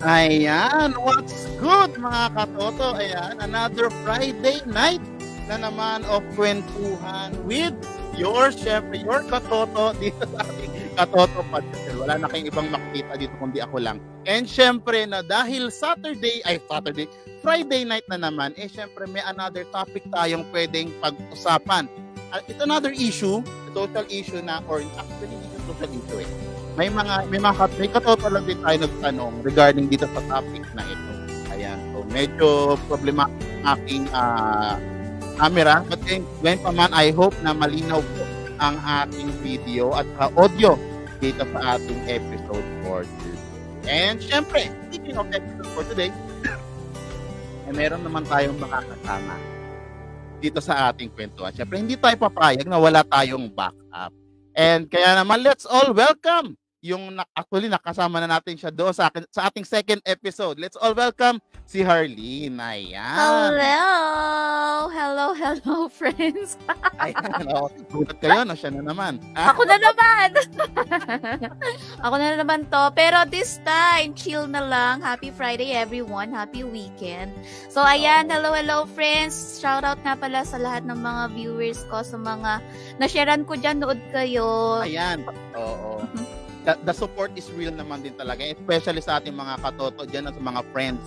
Ayan, what's good mga katoto? Ayan, another Friday night na naman of kwentuhan with syempre, your katoto dito sa ating katoto podcast. Wala na kayong ibang makikita dito kundi ako lang. And syempre na dahil Friday night na naman, syempre may another topic tayong pwedeng pag-usapan. It's another issue, social issue na, or actually hindi social issue May katoto lang din tayo nagtanong regarding dito sa topic na ito. Ayan. So, medyo problematic ang aking camera. But ngayon pa man, I hope na malinaw po ang ating video at audio dito sa ating episode for today. And syempre, speaking of episode for today, meron naman tayong makakasama dito sa ating kwentuhan. Syempre, hindi tayo papayag na wala tayong backup. And kaya naman, let's all welcome yung actually nakasama na natin siya doon sa ating second episode. Let's all welcome si Harleen. Ayan. Hello, friends. Ayan, gulat kayo, no? Siya na naman. Ako na naman. Ako na naman to. Pero this time, chill na lang. Happy Friday, everyone. Happy weekend. So, ayan, hello, friends. Shout out nga pala sa lahat ng mga viewers ko, sa mga na-sharean ko dyan, nood kayo. Ayan, oo. The support is real naman din talaga, especially sa ating mga katoto dyan at sa mga friends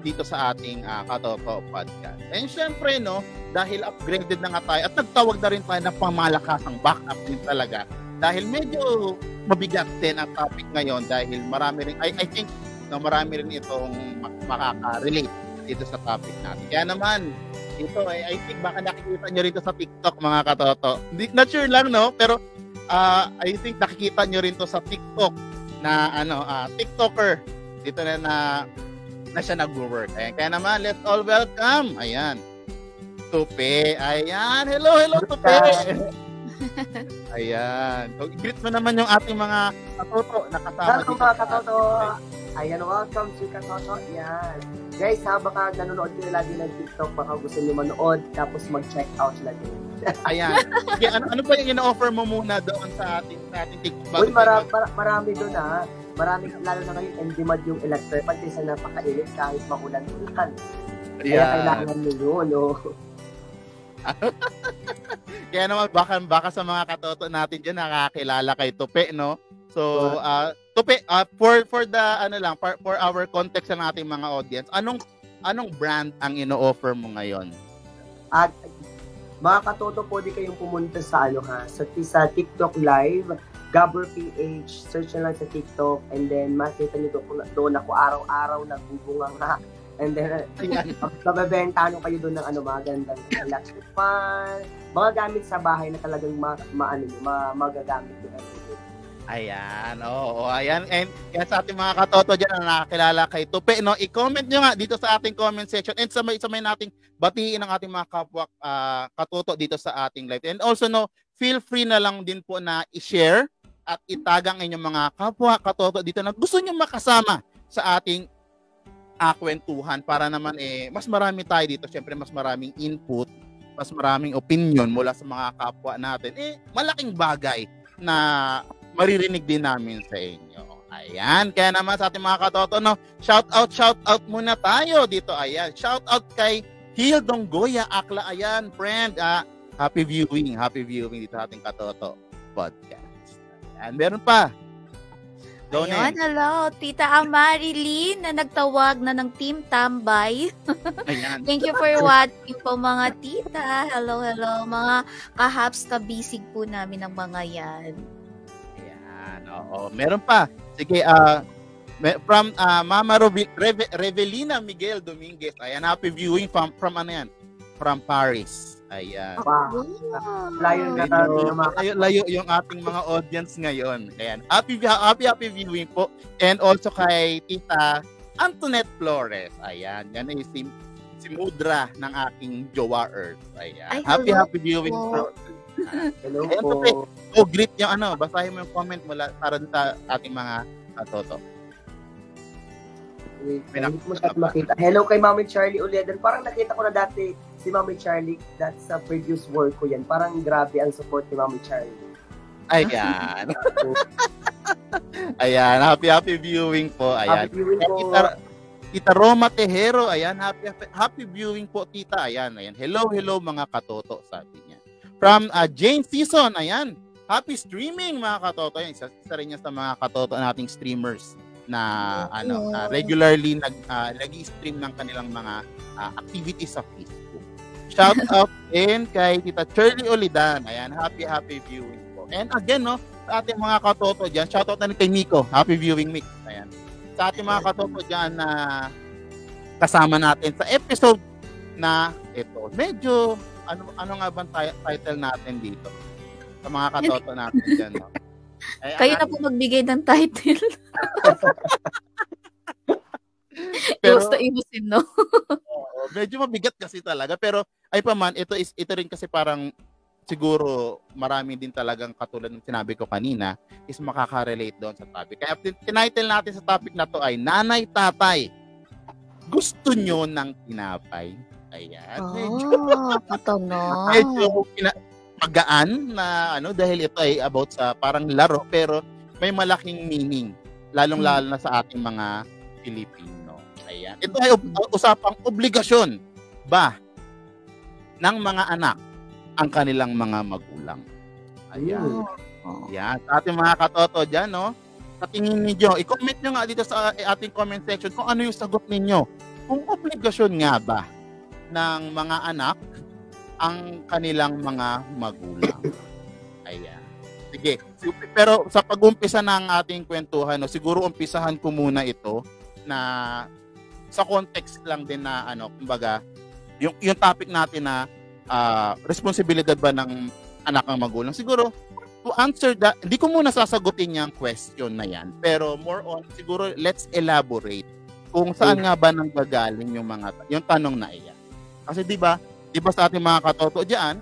dito sa ating Katoto Podcast. And syempre, no, dahil upgraded na nga tayo at nagtawag na rin tayo ng pamalakasang backup din talaga dahil medyo mabigat din ang topic ngayon dahil marami rin, I think, na marami rin itong makaka-relate dito sa topic natin. Kaya naman, ito, I think baka nakikita nyo rito sa TikTok, mga katoto. Not sure lang, no? Pero I think nakikita nyo rin to sa TikTok na TikToker dito na siya nag-work. Ayan, kaya naman, let's all welcome. Ayan. Tupe. Ayan. Hello, Tupe. Ayan. So, greet mo naman yung ating mga katoto na kasama dito. Mga katoto. Ayan, welcome to Katoto. Ayan. Guys, baka nanonood kayo lagi ng TikTok, baka gusto nyo manood, tapos mag-check out lagi. Ayan. Sige, ano pa yung ina-offer mo muna doon sa ating TikTok? Uy, marami doon Marami, lalo na ngayon, in-demand yung electric. Pati sa napakainit kahit makulan-ulan. Kaya kailangan nyo yun, Kaya naman, baka sa mga katoto natin dyan, nakakilala kay Tupe, no? So, Tupe, for our context ng ating mga audience, anong brand ang ino-offer mo ngayon? At mga katoto, pwede kayong pumunta sa sa TikTok Live, Gabber PH, search na lang sa TikTok, and then makita nyo doon ako araw-araw nagbubunga nga. And then, mabebenta kayo doon ng magandang electric fan, mga gamit sa bahay na talagang magagamit doon. Ayan, ayan. And yan sa ating mga katoto dyan na nakakilala kay Tupe, no? I-comment nyo nga dito sa ating comment section and sabay nating batiin ang ating mga kapwa katoto dito sa ating live. And also, no, feel free na lang din po na i-share at itagang inyong mga kapwa katoto dito na gusto nyo makasama sa ating kwentuhan para naman mas marami tayo dito. Siyempre, mas maraming input, mas maraming opinion mula sa mga kapwa natin. Malaking bagay na maririnig din namin sa inyo. Ayan, kaya naman sa ating mga katoto, no, shout out muna tayo dito. Ayan, shout out kay Hildong Goya Akla. Ayan, friend, happy viewing dito sa ating Katoto Podcast. Ayan, meron pa. Ayun, hello, Tita Amarilyn na nagtawag na ng Team Tambay. Ayan. Thank you for watching po, mga tita. Hello, mga kahaps, kabisig po namin ng mga yan. Meron pa. Sige, from Mama Revelina Miguel Dominguez. Ayan, happy viewing from Paris. Ayan. Wow. Layo yung ating mga audience ngayon. Ayan. Happy viewing po. And also kay Tita Antoinette Flores. Ayan. Yan ay si Mudra ng aking Jowa Earth. Ayan. Happy viewing po. Hello po. Greet yung basahin mo yung comment mula para sa ating mga katoto. Hindi mo siya makita. Hello kay Mami Charlie Uledan. Parang nakita ko na dati si Mami Charlie. That's sa previous work ko yan. Parang grabe ang support ni Mami Charlie. Ayan. Ayan, happy viewing po. Ayan. Happy viewing po. Tita Roma Tejero, ayan, happy viewing po, tita. Ayan. Hello mga katoto, sabi niya. From Jane Season, ayan. Happy streaming mga katoto. Ayan, isa rin niya sa mga katoto nating streamers na regularly nag-i-stream ng kanilang mga activities sa Facebook. Shout out din kay Tita Shirley Olidan. Ayan, happy viewing po. And again, no, sa ating mga katoto dyan, shout out na rin kay Nico. Happy viewing, Mick. Ayan. Sa ating mga katoto dyan na kasama natin sa episode na ito. Medyo, ano nga bang title natin dito? Sa mga katoto natin dyan, no? Ay, Kayo na po magbigay ng title. Pero, iusin, no? medyo mabigat kasi talaga. Pero, ay pa man, ito rin kasi parang siguro marami din talagang katulad ng sinabi ko kanina is makaka-relate doon sa topic. Kaya tinitle natin sa topic na to ay Nanay Tatay, gusto nyo ng tinapay? Ayan. Medyo magaan na dahil ito ay about sa parang laro pero may malaking meaning lalong-lalo na sa ating mga Pilipino. Ayan. Ito ay usapang obligasyon ba ng mga anak ang kanilang mga magulang. Ayan. Yan. Sa ating mga katoto dyan, no? Sa tingin ninyo, i-comment nyo nga dito sa ating comment section kung ano yung sagot ninyo. Kung obligasyon nga ba ng mga anak ang kanilang mga magulang. Ayan. Sige. Pero sa pag-umpisa ng ating kwentuhan, no, siguro umpisahan ko muna ito na sa context lang din na kumbaga, yung topic natin na responsibilidad ba ng anak ang magulang? Siguro, to answer that, hindi ko muna sasagutin yung question na yan. Pero more on, siguro, let's elaborate kung saan nga ba nanggagaling yung tanong na iyan. Kasi di ba sa ating mga katoto diyan,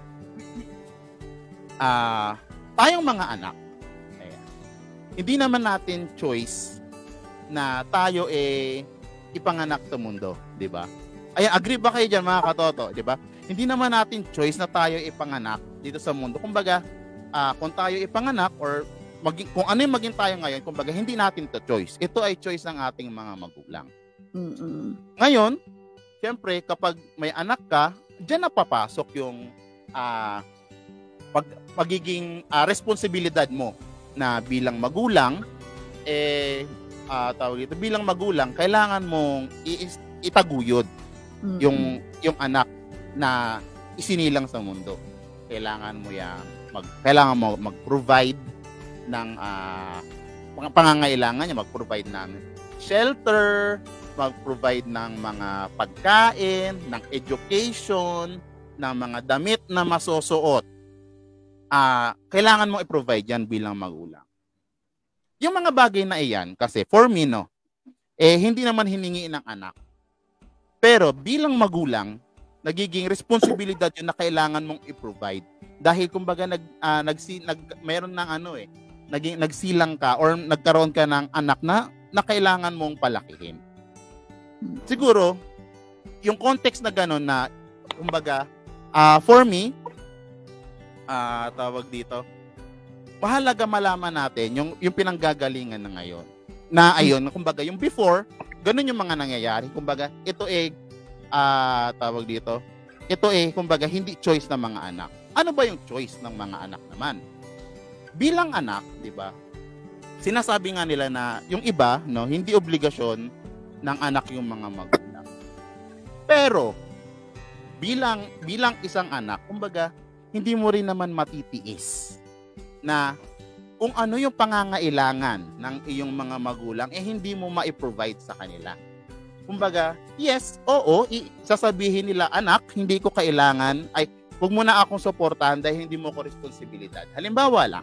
tayong mga anak, ayan, hindi naman natin choice na tayo ipanganak sa mundo, di ba? Ay, agree ba kayo diyan mga katoto, di ba? Hindi naman natin choice na tayo ipanganak dito sa mundo. Kumbaga, kung tayo ipanganak or kung ano yung maging tayo ngayon, kumbaga, hindi natin to choice. Ito ay choice ng ating mga magulang. Ngayon, siyempre, kapag may anak ka, diyan na papasok yung pagiging responsibilidad mo na bilang magulang, bilang magulang, kailangan mong itaguyod yung anak na isinilang sa mundo. Kailangan mo mag-provide ng pangangailangan niya, mag-provide ng shelter, mag-provide ng mga pagkain, ng education, ng mga damit na masusuot. Kailangan mo i-provide yan bilang magulang. Yung mga bagay na iyan, kasi for me, no, hindi naman hiningi ng anak. Pero bilang magulang, nagiging responsibilidad yun na kailangan mong i-provide. Dahil kumbaga mayroon ng nagsilang ka or nagkaroon ka ng anak na kailangan mong palakihin. Siguro, yung context na gano'n na, kumbaga, for me, tawag dito, mahalaga malaman natin yung pinanggagalingan na ngayon. Na ayun, kumbaga, yung before, ganun yung mga nangyayari. Kumbaga, ito tawag dito, kumbaga, hindi choice ng mga anak. Ano ba yung choice ng mga anak naman? Bilang anak, di ba, sinasabi nga nila na yung iba, no, hindi obligasyon ng anak yung mga magulang. Pero, bilang isang anak, kumbaga, hindi mo rin naman matitiis na kung ano yung pangangailangan ng iyong mga magulang, hindi mo ma-provide sa kanila. Kumbaga, yes, oo, sasabihin nila, anak, hindi ko kailangan, huwag mo na akong suportahan dahil hindi mo ko responsibilidad. Halimbawa lang,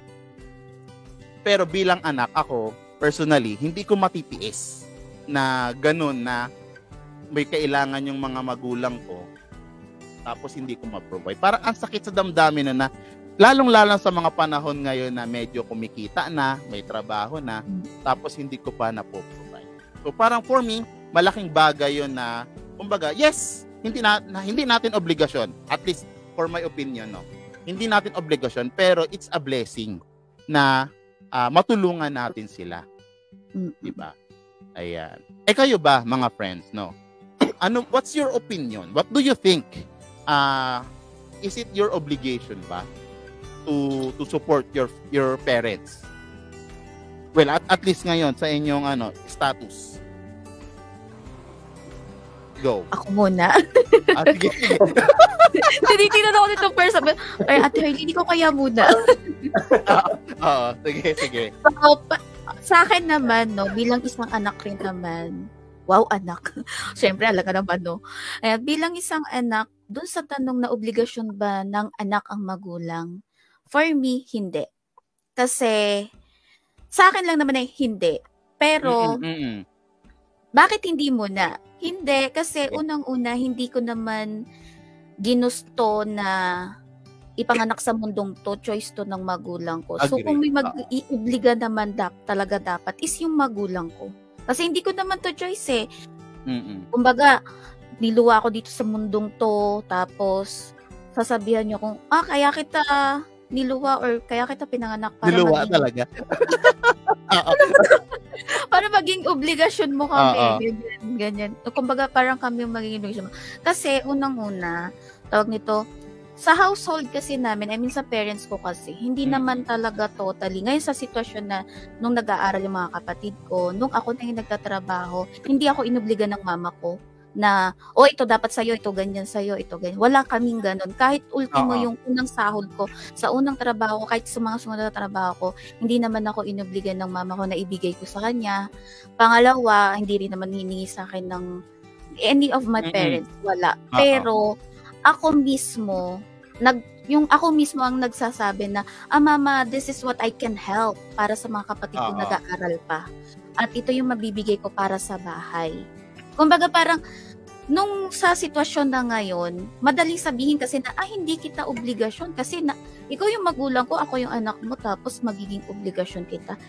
pero bilang anak, ako, personally, hindi ko matitiis na ganun na may kailangan yung mga magulang ko tapos hindi ko ma-provide. Parang ang sakit sa damdamin na lalong-lalo sa mga panahon ngayon na medyo kumikita na, may trabaho na, tapos hindi ko pa na-provide. So parang for me, malaking bagay yun na, kumbaga, yes, hindi natin obligasyon, at least for my opinion, no, hindi natin obligasyon, pero it's a blessing na matulungan natin sila. Diba? Ayan. Kayo ba, mga friends, no? What's your opinion? What do you think? Is it your obligation ba to support your parents? Well, at least ngayon sa inyong status. Go. Ako muna. Sige. Tinitingnan ako nito first. Ay, Ate Hailey, hindi ko kaya muna. Oo, sige. So, sa akin naman, no, bilang isang anak rin naman, wow, anak. Siyempre, alam ka naman, no. Bilang isang anak, dun sa tanong na obligasyon ba ng anak ang magulang, for me, hindi. Kasi, sa akin lang naman hindi. Pero, bakit hindi muna? Hindi, kasi unang-una, hindi ko naman ginusto na ipanganak sa mundong to, choice to ng magulang ko. So, kung may mag-iibliga naman talaga dapat, is yung magulang ko. Kasi hindi ko naman to choice eh. Kumbaga, niluwa ako dito sa mundong to, tapos sasabihan nyo kung, kaya kita niluwa or kaya kita pinanganak para niluwa talaga. Para maging obligasyon mo kami. Ganyan. Kumbaga, parang kami yung magiging obligasyon mo. Kasi, unang-una, tawag nito, sa household kasi namin, I mean sa parents ko kasi, hindi naman talaga totally. Ngayon sa sitwasyon na nung nag-aaral yung mga kapatid ko, nung ako na yung nagtatrabaho, hindi ako inobliga ng mama ko na, ito dapat sa'yo, ito ganyan sa'yo, ito ganyan. Wala kaming ganun. Kahit ultimo yung unang sahod ko, sa unang trabaho, kahit sa mga sumunod na trabaho ko, hindi naman ako inobligan ng mama ko na ibigay ko sa kanya. Pangalawa, hindi rin naman hiningi sa akin ng any of my parents. Wala. Pero, ako mismo ang nagsasabi na, mama, this is what I can help para sa mga kapatid ko nag-aaral pa. At ito yung mabibigay ko para sa bahay. Kumbaga parang, nung sa sitwasyon na ngayon, madaling sabihin kasi na, hindi kita obligasyon kasi na, ikaw yung magulang ko, ako yung anak mo, tapos magiging obligasyon kita.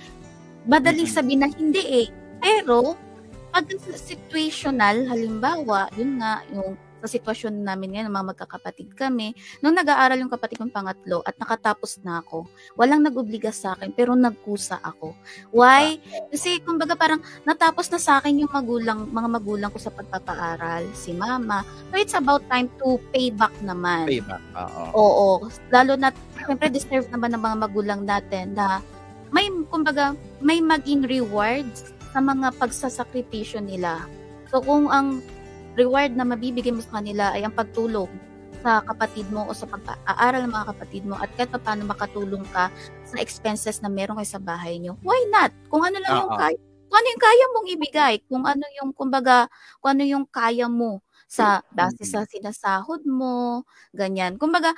Madaling sabihin na hindi eh. Pero, pag situational, halimbawa, yun nga, yung sa sitwasyon namin ngayon, mga magkakapatid kami, nung nag-aaral yung kapatid kong pangatlo at nakatapos na ako, walang nag-obliga sa akin, pero nagkusa ako. Why? Kasi, kumbaga parang natapos na sa akin yung mga magulang ko sa pagpapaaral, si mama. So, it's about time to pay back naman. Pay back, Oo. Lalo na, siyempre, deserve naman ng mga magulang natin na kumbaga, may maging rewards sa mga pagsasakripisyo nila. So, kung ang reward na mabibigay mo sa kanila ay ang pagtulong sa kapatid mo o sa pag-aaral ng mga kapatid mo at kahit paano makatulong ka sa expenses na meron kayo sa bahay nyo, why not? Kung ano lang yung kaya, kung ano yung kaya mong ibigay, kung ano yung kaya mo sa base sa sinasahod mo, ganyan. Kumbaga,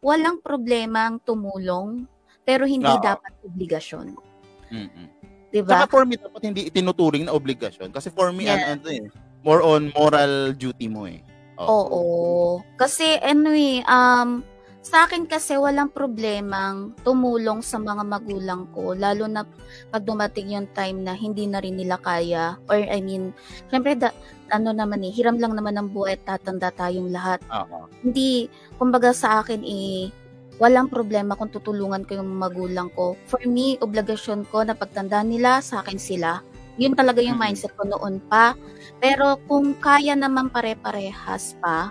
walang problemang tumulong, pero hindi dapat obligasyon. Diba? Saka for me, dapat hindi itinuturing na obligasyon. Kasi for me, more on moral duty mo eh. Oo. Kasi sa akin kasi walang problemang tumulong sa mga magulang ko, lalo na pag dumating yung time na hindi na rin nila kaya, or I mean, syempre hiram lang naman ng buhay at tatanda tayong lahat. Hindi, kumbaga sa akin walang problema kung tutulungan ko yung magulang ko. For me, obligasyon ko na pagtandaan nila, sa akin sila. Yun talaga yung mindset ko noon pa. Pero kung kaya naman pare-parehas pa,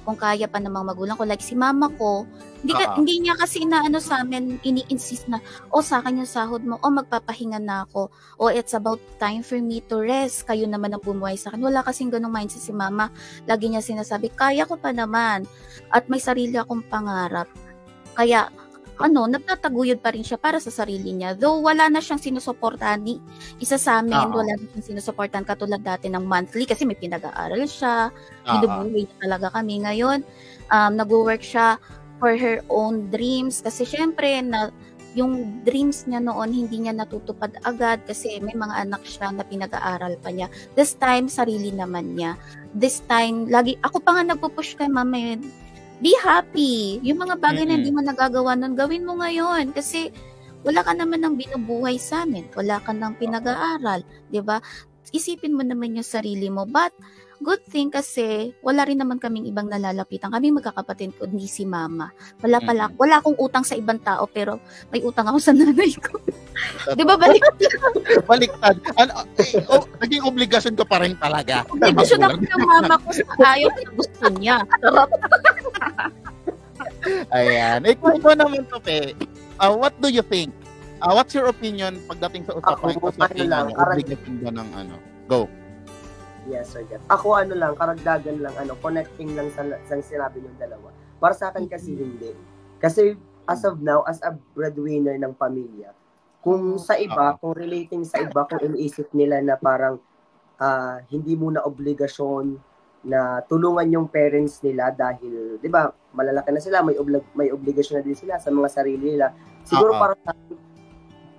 kung kaya pa namang magulang ko, like si mama ko, hindi niya kasi sa amin, ini-insist na, sa akin yung sahod mo, magpapahinga na ako, it's about time for me to rest, kayo naman ang bumuhay sa akin. Wala kasing ganung mindset si mama. Lagi niya sinasabi, kaya ko pa naman, at may sarili akong pangarap. Kaya, nagtataguyod pa rin siya para sa sarili niya. Though wala na siyang sinusuportahan isa sa amin, wala na siyang sinusuportahan katulad dati ng monthly kasi may pinag-aaral siya. Binubuhay niya talaga kami. Ngayon, nag-work siya for her own dreams kasi syempre yung dreams niya noon hindi niya natutupad agad kasi may mga anak siya na pinag-aaral pa niya. This time, sarili naman niya. This time, ako pa nga nagpupush kay mama be happy. Yung mga bagay na hindi mo nagagawa nun, gawin mo ngayon. Kasi wala ka naman ng binubuhay sa amin. Wala ka ng pinag-aaral. Diba? isipin mo naman yung sarili mo. But, good thing kasi, wala rin naman kaming ibang nalalapitan. Kami magkakapatid ko, hindi si mama. Wala akong utang sa ibang tao, pero may utang ako sa nanay ko. Di ba Baliktad. Naging obligasyon ko pa rin talaga. Obligasyon ako ng mama ko sa ayaw na gusto niya. Ayan. Ikaw naman, Tope. What do you think? What's your opinion pagdating sa usapan ko sa obligasyon ba ng Go. Yes, sir. Ako karagdagan lang, connecting lang sa sinabi niyong dalawa. Para sa akin kasi hindi. Kasi as of now, as a breadwinner ng pamilya, kung sa iba, kung relating sa iba, kung iniisip nila na parang hindi mo na obligasyon na tulungan yung parents nila dahil, di ba, malalaki na sila, may obligasyon na din sila sa mga sarili nila. Siguro parang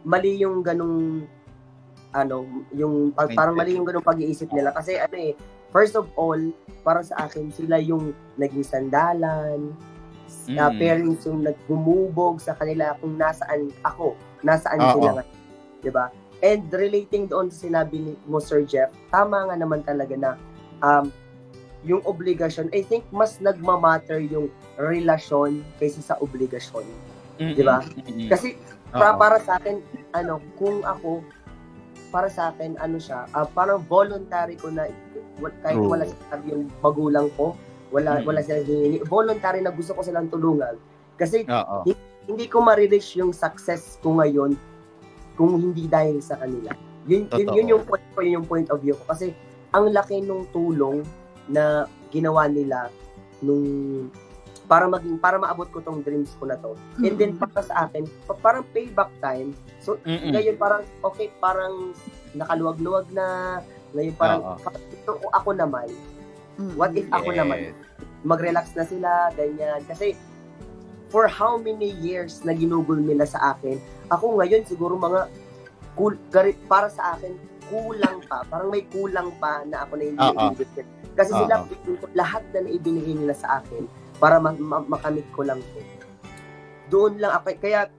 mali yung ganung parang mali yung ganung pag-iisip nila kasi first of all, para sa akin sila yung naging sandalan, parents yung nagbumubog sa kanila kung nasaan sila nga, 'di ba? And relating doon sa sinabi mo, Sir Jeff, tama nga naman talaga na yung obligasyon, I think mas nagmamatter yung relasyon kaysa sa obligasyon. 'Di ba? Kasi para sa akin, kung ako, para sa akin, parang voluntary ko na, kahit wala sinabi yung magulang ko, wala sila hinihingi, voluntary na gusto ko silang tulungan. Kasi, hindi ko ma-reach yung success ko ngayon kung hindi dahil sa kanila. Yun yung point of view ko. Kasi, ang laki nung tulong na ginawa nila para maabot ko tong dreams ko na to. And then para sa akin, parang payback time. So ngayon parang parang nakaluwag-luwag na. Ngayon parang ako naman. What if ako naman mag-relax na sila, ganyan. Kasi for how many years na ginugol nila sa akin, ako ngayon siguro mga para sa akin kulang pa. Parang may kulang pa na ako na hindi ibigay. Kasi sila lahat na ibinigay nila sa akin para makamit ko lang po. Doon lang ako, kaya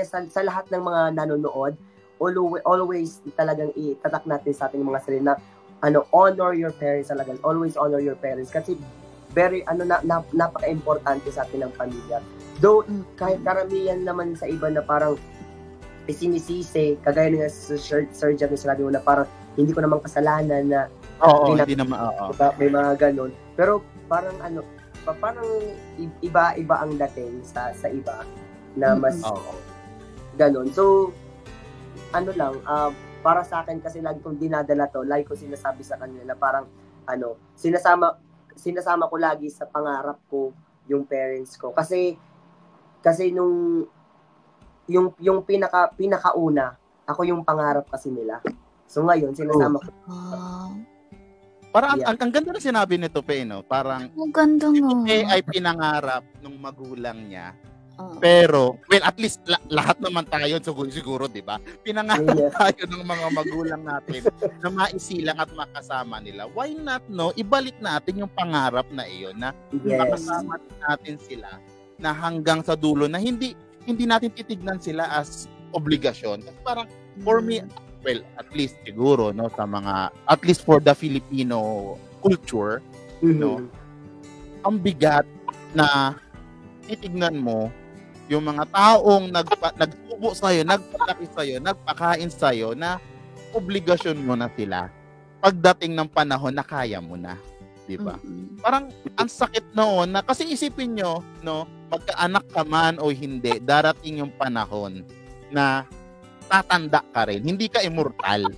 sa lahat ng mga nanonood, always talagang itatak natin sa ating mga sarili na honor your parents talaga. Always honor your parents kasi very napaka-importante sa atin ng pamilya. Though kahit karamihan naman sa iba na parang isinisisi, kagaya nga sa Sir Jack na sinabi mo na parang hindi ko naman kasalanan na hindi naman may mga ganon. Pero parang parang iba ang dating sa iba na mas ganon. So para sa akin kasi lagi kong dinadala to, lagi ko sinasabi sa kanila na parang sinasama ko lagi sa pangarap ko yung parents ko kasi nung yung pinakauna ako yung pangarap kasi nila. So ngayon sinasama ko. Parang ang ganda na sinabi nito, no? Parang ang ganda nga. Ay pinangarap ng magulang niya. Pero, well, at least lahat naman tayo siguro, 'di ba? Pinangarap tayo ng mga magulang natin na maisilang at makasama nila. Why not, no? Ibalik natin yung pangarap na iyon na makasama natin sila na hanggang sa dulo na hindi natin titignan sila as obligasyon. Kasi parang for me, well, at least siguro, no, sa mga, at least for the Filipino culture, no, ang bigat na titignan mo yung mga taong nagsubo sa'yo, nagpalaki sa'yo, nagpakain sa'yo na obligasyon mo na sila pagdating ng panahon na kaya mo na. Diba? Parang ang sakit noon na, kasi isipin nyo, no, magkaanak ka man o hindi, darating yung panahon na tatanda ka rin. Hindi ka immortal.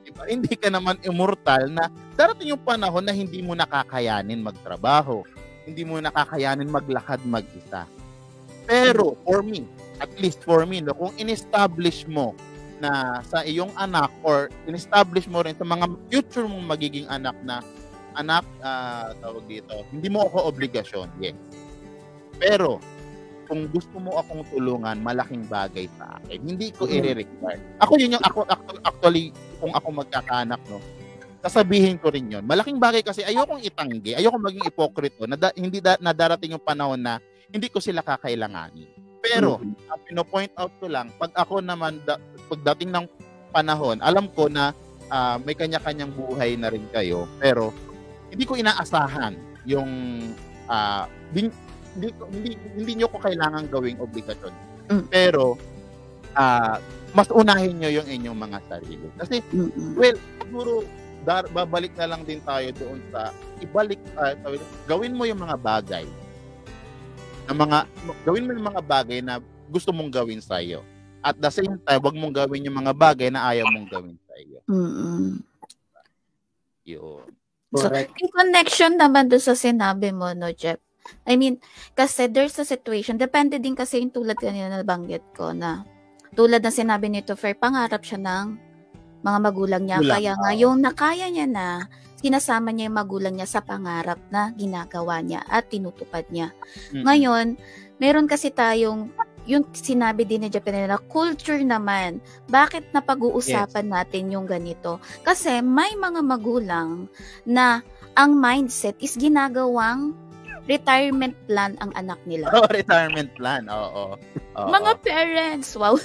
Diba? Hindi ka naman immortal na darating yung panahon na hindi mo nakakayanin magtrabaho. Hindi mo nakakayanin maglakad mag-isa. Pero for me, at least for me, no, kung in-establish mo na sa iyong anak or in-establish mo rin sa mga future mong magiging anak na tawag dito, hindi mo ako obligasyon, yes. Pero kung gusto mo akong tulungan, malaking bagay sa akin. Hindi ko i-require. Ako yun yung actually kung ako magkakaanak, no, sasabihin ko rin yun. Malaking bagay kasi ayokong itanggi, ayokong maging ipokrito hindi na darating yung panahon na hindi ko sila kakailanganin. Pero ang pino-point out ko lang, pag ako naman pagdating ng panahon, alam ko na may kanya-kanyang buhay na rin kayo, pero hindi ko inaasahan yung hindi nyo ko kailangan gawing obligasyon. Pero mas unahin nyo yung inyong mga sarili. Kasi well, siguro babalik na lang din tayo doon sa gawin mo yung mga bagay na gusto mong gawin sa iyo. At the same time, wag mong gawin yung mga bagay na ayaw mong gawin sa iyo. Yun. So, in connection naman doon sa sinabi mo, no, Jeff? I mean, kasi there's a situation, depende din kasi yung tulad kanina na banggit ko na tulad ng sinabi nito, Fer, pangarap siya ng mga magulang niya. Kaya nga, yung nakaya niya na, sinasama niya yung magulang niya sa pangarap na ginagawa niya at tinutupad niya. Ngayon, meron kasi tayong yung sinabi din ni Japan na culture naman, bakit napag-uusapan natin yung ganito? Kasi may mga magulang na ang mindset is ginagawang retirement plan ang anak nila. Retirement plan, oo. Mga parents, wow.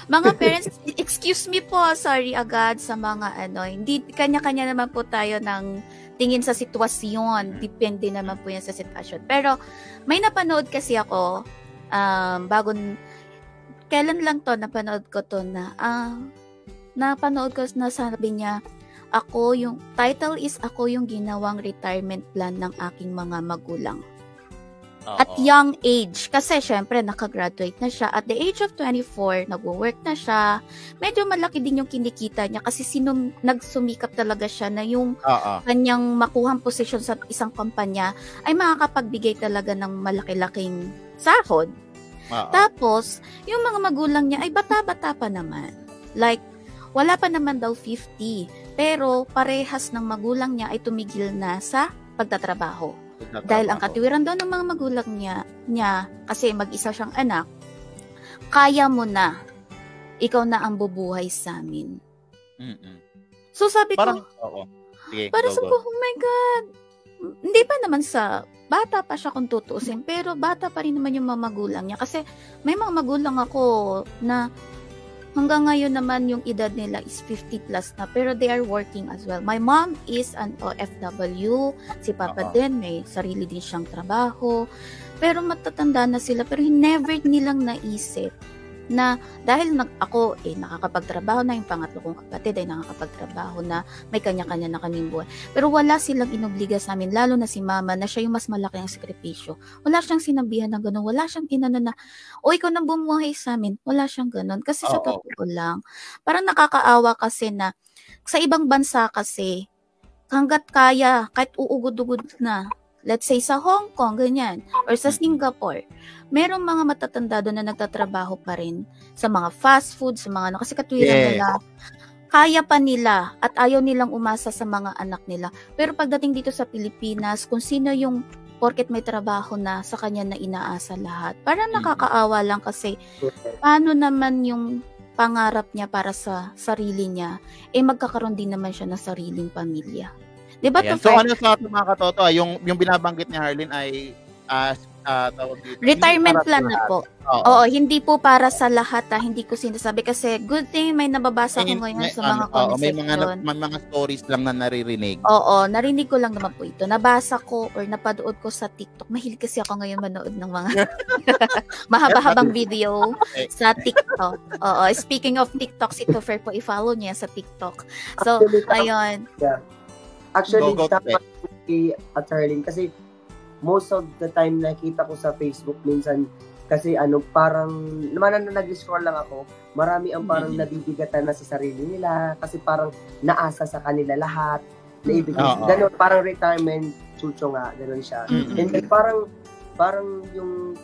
Mga parents, excuse me po, sorry agad sa mga hindi kanya-kanya naman po tayo ng tingin sa sitwasyon. Depende naman po yan sa sitwasyon. Pero may napanood kasi ako, kailan lang to napanood ko to na napanood ko na sabi niya title is Ako yung ginawang retirement plan ng aking mga magulang. At young age, kasi syempre nakagraduate na siya. At the age of 24, nag-work na siya. Medyo malaki din yung kinikita niya kasi nagsumikap talaga siya na yung kanyang makuhang posisyon sa isang kumpanya ay makakapagbigay talaga ng malaki-laking sahod. Tapos, yung mga magulang niya ay bata-bata pa naman. Like, wala pa naman daw 50. Pero parehas ng magulang niya ay tumigil na sa pagtatrabaho. Dahil ang katiwiran daw ng mga magulang niya kasi mag-isa siyang anak, kaya mo na. Ikaw na ang bubuhay sa amin. So sabi ko, para sa oh my God, hindi pa naman sa bata pa siya kung tutuusin, pero bata pa rin naman yung mga magulang niya. Kasi may mga magulang ako na hanggang ngayon naman yung edad nila is 50 plus na, pero they are working as well. My mom is an OFW, si Papa din may sarili din siyang trabaho, pero matatanda na sila, pero never nilang naisip na dahil ako nakakapagtrabaho na, yung pangatlo kong kapatid ay nakakapagtrabaho na, may kanya-kanya na kaming buhay. Pero wala silang inobliga sa amin, lalo na si mama na siya yung mas malaki ang sakripisyo. Wala siyang sinabihan ng gano'n, wala siyang inano na, ikaw nang bumuhay sa amin. Wala siyang gano'n. Kasi sa totoo lang, parang nakakaawa kasi na, sa ibang bansa kasi, hanggat kaya, kahit uugod-ugod na, let's say sa Hong Kong, ganyan, or sa Singapore, merong mga matatanda doon na nagtatrabaho pa rin sa mga fast food, sa mga kasi katwiran nila, kaya pa nila at ayaw nilang umasa sa mga anak nila. Pero pagdating dito sa Pilipinas, kung sino yung porket may trabaho na, sa kanya na inaasa lahat. Parang nakakaawa lang kasi paano naman yung pangarap niya para sa sarili niya, magkakaroon din naman siya ng sariling pamilya. Diba? So ano sa ating mga katoto, yung binabanggit ni Harleen ay retirement plan na po. Oo, hindi po para sa lahat. Hindi ko sinasabi kasi good thing may nababasa ko ngayon sa mga comment section. May mga stories lang na naririnig. Oo, narinig ko lang naman po ito. Nabasa ko or napanood ko sa TikTok. Mahilig kasi ako ngayon manood ng mga mahaba-habang video sa TikTok. Oo, speaking of TikTok, si Topher po, i-follow niya sa TikTok. So, ayun. Yeah. Actually, tama at Harleen kasi most of the time nakita ko sa Facebook minsan kasi parang naman na nag-scroll lang ako, marami ang parang nabibigatan na sa sarili nila kasi parang naasa sa kanila lahat. Ganun, parang retirement chucho nga, ganun siya. And then parang yung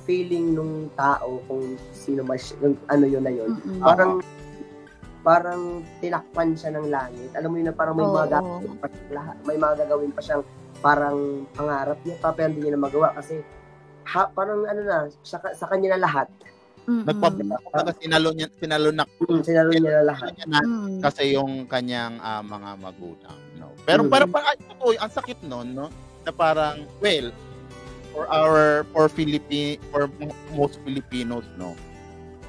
feeling nung tao kung sino mas yung yun na yun. Parang tinakpan siya ng langit. Alam mo yun na parang may mga gagawin pa siyang parang pangarap niya pa, pero hindi niya na magawa kasi parang sa kanya na lahat. Sinalo niya na lahat. Kasi yung kanyang mga magulang. No? Pero parang ang sakit nun, no? Na parang, well, for most Filipinos, no?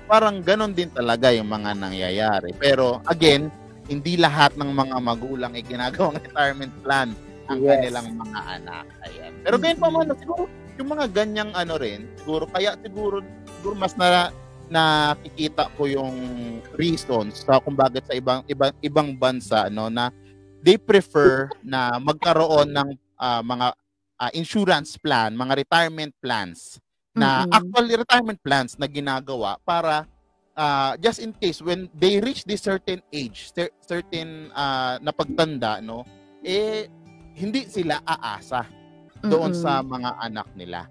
parang ganon din talaga yung mga nangyayari. Pero again, hindi lahat ng mga magulang ay ginagawang retirement plan ang kanilang mga anak. Ayan. Pero ganyan pa man, siguro yung mga ganyang rin, siguro mas nakikita ko yung reasons sa kung bakit sa ibang bansa na they prefer na magkaroon ng mga insurance plan, mga retirement plans na actual retirement plans na ginagawa para just in case when they reach this certain age, certain na pagtanda, hindi sila aasa doon sa mga anak nila.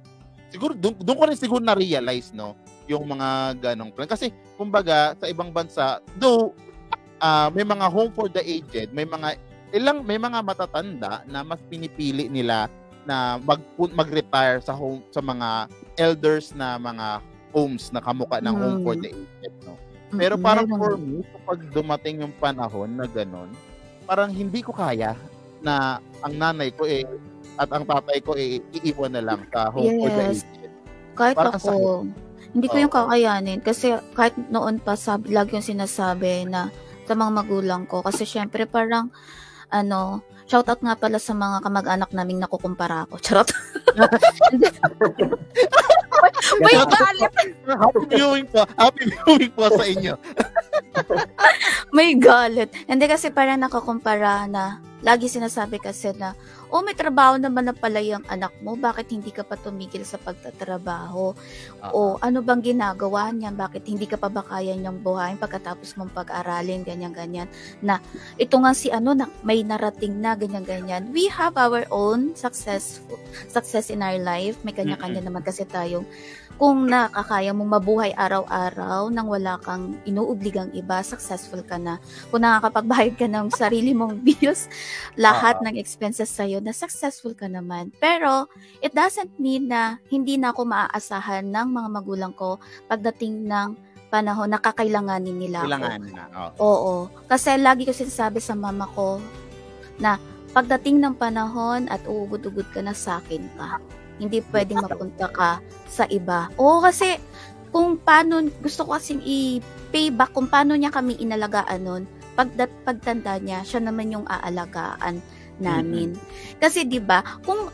Siguro doon ko rin siguro na-realize yung mga ganong plan. Kasi kumbaga sa ibang bansa, though may mga home for the aged, may mga matatanda na mas pinipili nila na mag-retire sa mga elders na mga homes na kamukha ng home for the aged. Pero parang for me, kapag dumating yung panahon na ganon, parang hindi ko kaya na ang nanay ko at ang tatay ko iiwan na lang sa home for the aged. Kahit ako, hindi ko yung kakayanin. Kasi kahit noon pa, lagi yung sinasabi na sa mga magulang ko. Kasi syempre parang, shoutout nga pala sa mga kamag-anak naming nakukumpara ako. Charot. May galit. Happy viewing po sa inyo. May galit. Hindi kasi parang nakakumpara na lagi sinasabi kasi na, may trabaho naman na pala yung anak mo, bakit hindi ka pa tumigil sa pagtatrabaho? O ano bang ginagawa niya? Bakit hindi ka pa ba kaya niyang buhayin pagkatapos mong pag-aralin, ganyan-ganyan? Na ito nga si na may narating na, ganyan-ganyan. We have our own success in our life. May kanya-kanya naman kasi tayong kung nakakaya mong mabuhay araw-araw nang wala kang inuobligang iba, successful ka na. Kung nakakapagbayad ka ng sarili mong bills, lahat ng expenses sa'yo, na successful ka naman. Pero, it doesn't mean na hindi na ako maaasahan ng mga magulang ko pagdating ng panahon na kakailanganin nila ako. Kailanganin na. Oo. Kasi lagi ko sinasabi sa mama ko na pagdating ng panahon at uugod-ugod ka na, sa akin ka. Hindi pwedeng mapunta ka sa iba. Oo, kasi kung paano, gusto ko kasing i-payback kung paano niya kami inalagaan nun, pagtanda niya, siya naman yung aalagaan namin. Kasi 'di ba, kung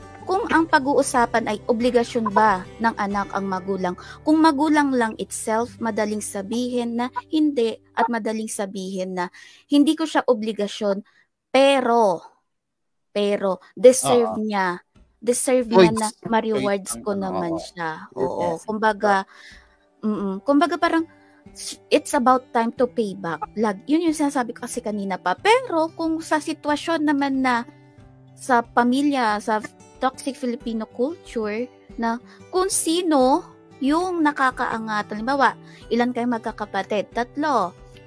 ang pag-uusapan ay obligasyon ba ng anak ang magulang, kung magulang lang itself, madaling sabihin na hindi at madaling sabihin na hindi ko siya obligasyon, pero deserve niya na ma-rewards ko naman siya. Oo, kumbaga parang it's about time to pay back. Yun yung sinasabi ko kasi kanina pa. Pero kung sa sitwasyon naman na sa pamilya, sa toxic Filipino culture, na kung sino yung nakakaangat. Halimbawa, ilan kayo magkakapatid? 3.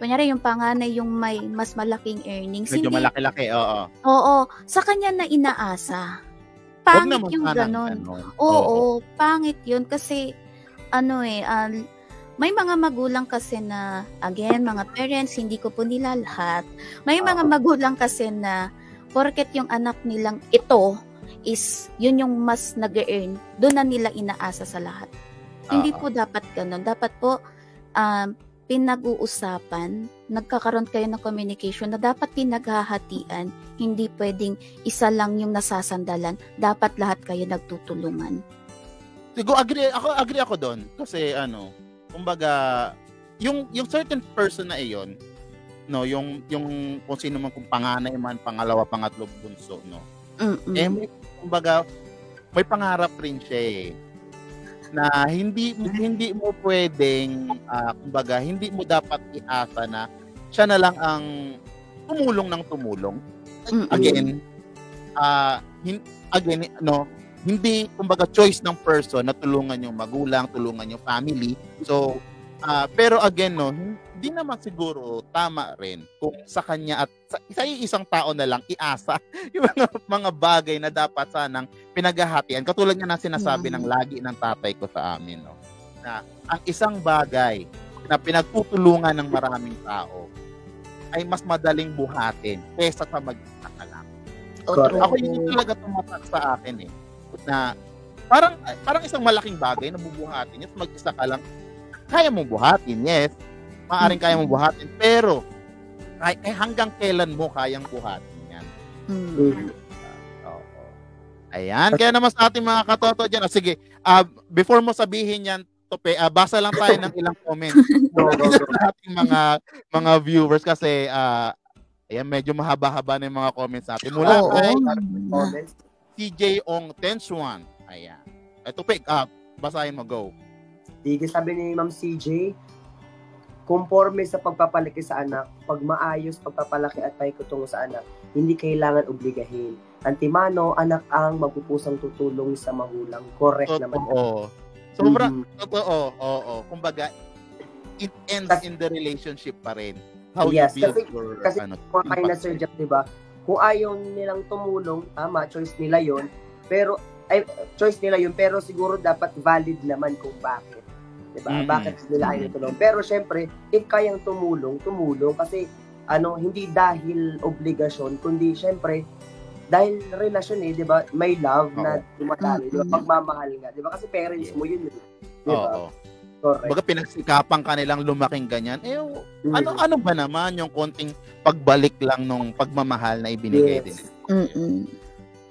Kunyari, yung panganay yung may mas malaking earnings. Medyo malaki-laki, oo. Oo, sa kanya na inaasa. Pangit yung ganon. Oo, pangit yun kasi may mga magulang kasi na, again, mga parents, hindi ko po nila lahat. May mga magulang kasi na porket yung anak nilang ito is yun yung mas nag-earn, doon na nila inaasa sa lahat. Hindi po dapat ganon. Dapat po pinag-uusapan, nagkakaroon kayo ng communication na dapat pinaghahatian, hindi pwedeng isa lang yung nasasandalan, dapat lahat kayo nagtutulungan. Siguro agree ako doon kasi kumbaga yung certain person na iyon, yung kung sino man, kung panganay man, pangalawa, pangatlo, bunso, kumbaga may pangarap rin siya na hindi mo pwedeng kumbaga hindi mo dapat iasa na siya na lang ang tumulong ng tumulong. Hindi kumbaga choice ng person na tulungan yung magulang, tulungan yung family. So pero again hindi naman siguro tama rin kung sa kanya at sa isang tao na lang iasa yung mga bagay na dapat sanang pinaghahatian. Katulad nga na sinasabi ng lagi ng tatay ko sa amin, na ang isang bagay na pinagtutulungan ng maraming tao ay mas madaling buhatin kaysa sa mag-isa ka lang. Ako yun talaga tumatak sa akin na parang isang malaking bagay na bubuhatin at mag-isa ka lang. kaya mong buhatin, yes. Maaaring kaya mong buhatin, pero hanggang kailan mo kayang buhatin yan? Ayan, kaya naman sa ating mga katoto dyan. Sige, before mo sabihin yan, Tope, basa lang tayo ng ilang comments sa ating mga viewers kasi ayan, medyo mahaba-haba na yung mga comments natin. Mula kay CJ Ong Tensuan. Ayan. Tope, basahin mo, go. Sige, sabi ni Ma'am CJ, conforme sa pagpapalaki sa anak, pag maayos pagpapalaki at paikutungo sa anak, hindi kailangan obligahin. Antimano, anak ang magpupusang tutulong sa magulang. Correct naman. Sobrang totoo. Oo. Kumbaga, it ends in the relationship pa rin. How you build your... Kasi mga kayo na Sir Jack, diba? Kung ayaw nilang tumulong, tama, choice nila yon. Pero, pero siguro dapat valid naman kung bakit. Diba? Bakit nila ayaw tulong. Pero syempre, if kayang tumulong. Kasi, hindi dahil obligasyon, kundi syempre, dahil relasyon di ba? May love na dumadali, di ba? Pagmamahal nga, di ba? Kasi parents mo yun, di ba? Correct. Baga pinagsikapan ka nilang lumaking ganyan. Ano ba naman yung konting pagbalik lang nung pagmamahal na ibinigay din?